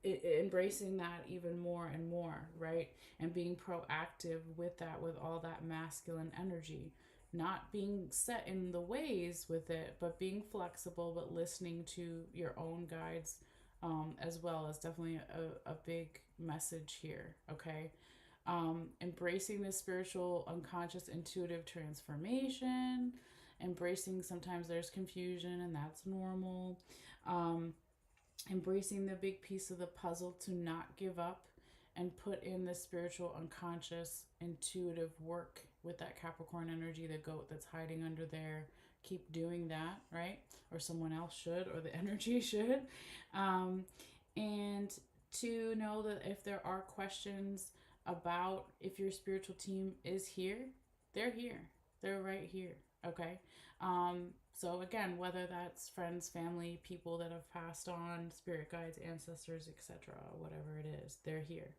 embracing that even more and more, right? And being proactive with that, with all that masculine energy, not being set in the ways with it, but being flexible, but listening to your own guides as well, is definitely a big message here. Okay. Embracing this spiritual, unconscious, intuitive transformation, embracing sometimes there's confusion, and that's normal. Embracing the big piece of the puzzle to not give up and put in the spiritual, unconscious, intuitive work with that Capricorn energy, the goat that's hiding under there. Keep doing that, right? Or someone else should, or the energy should. And to know that if there are questions about if your spiritual team is here, they're here. They're right here. Okay. So again, whether that's friends, family, people that have passed on, spirit guides, ancestors, etc., whatever it is, they're here.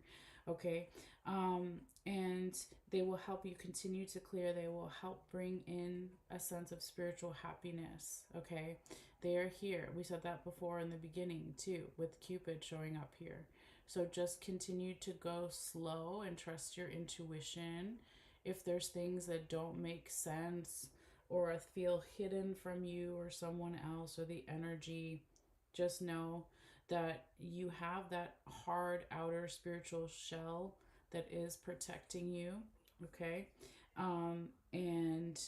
Okay. And they will help you continue to clear. They will help bring in a sense of spiritual happiness. Okay. They are here. We said that before in the beginning too, with Cupid showing up here. So just continue to go slow and trust your intuition. If there's things that don't make sense or feel hidden from you or someone else or the energy, just know that you have that hard outer spiritual shell that is protecting you. Okay. And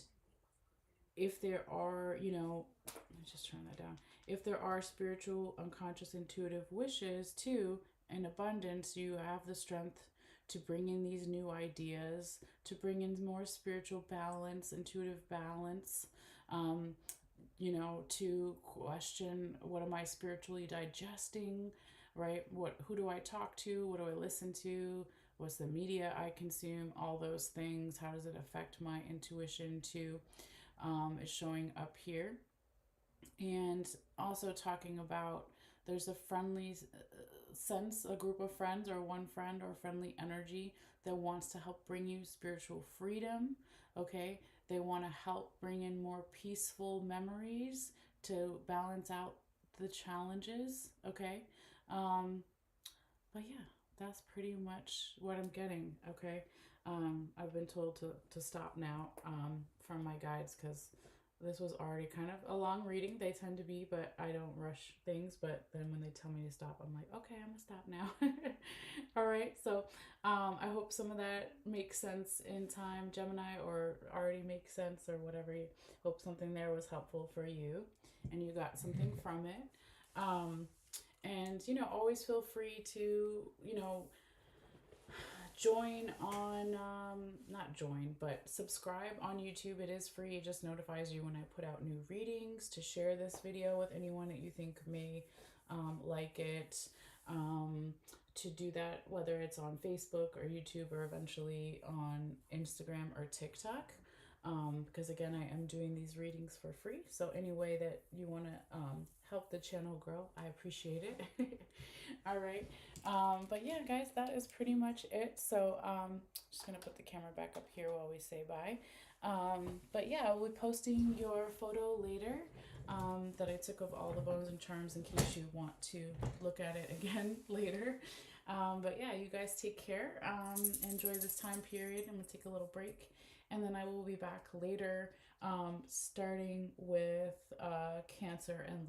if there are, let me just turn that down. If there are spiritual, unconscious, intuitive wishes too, in abundance, you have the strength to bring in these new ideas, to bring in more spiritual balance, intuitive balance, to question, what am I spiritually digesting, right? Who do I talk to? What do I listen to? What's the media I consume? All those things. How does it affect my intuition too? Is showing up here. And also talking about, there's a friendly sense, a group of friends or one friend or friendly energy that wants to help bring you spiritual freedom. Okay. They want to help bring in more peaceful memories to balance out the challenges. Okay. But yeah, that's pretty much what I'm getting. Okay. I've been told to stop now from my guides because this was already kind of a long reading. They tend to be, but I don't rush things. But then when they tell me to stop, I'm like, okay, I'm gonna stop now. All right. So I hope some of that makes sense in time, Gemini, or already makes sense or whatever. You hope something there was helpful for you and you got something from it. Um, and, always feel free to, join on, not join, but subscribe on YouTube. It is free. It just notifies you when I put out new readings, to share this video with anyone that you think may like it. To do that, whether it's on Facebook or YouTube or eventually on Instagram or TikTok. Because again, I am doing these readings for free. So any way that you want to help the channel grow, I appreciate it. All right. But yeah, guys, that is pretty much it. So just going to put the camera back up here while we say bye. But yeah, I'll be posting your photo later that I took of all the bones and charms in case you want to look at it again later. But yeah, you guys take care. Enjoy this time period. I'm going to take a little break. And then I will be back later, starting with Cancer and Leo.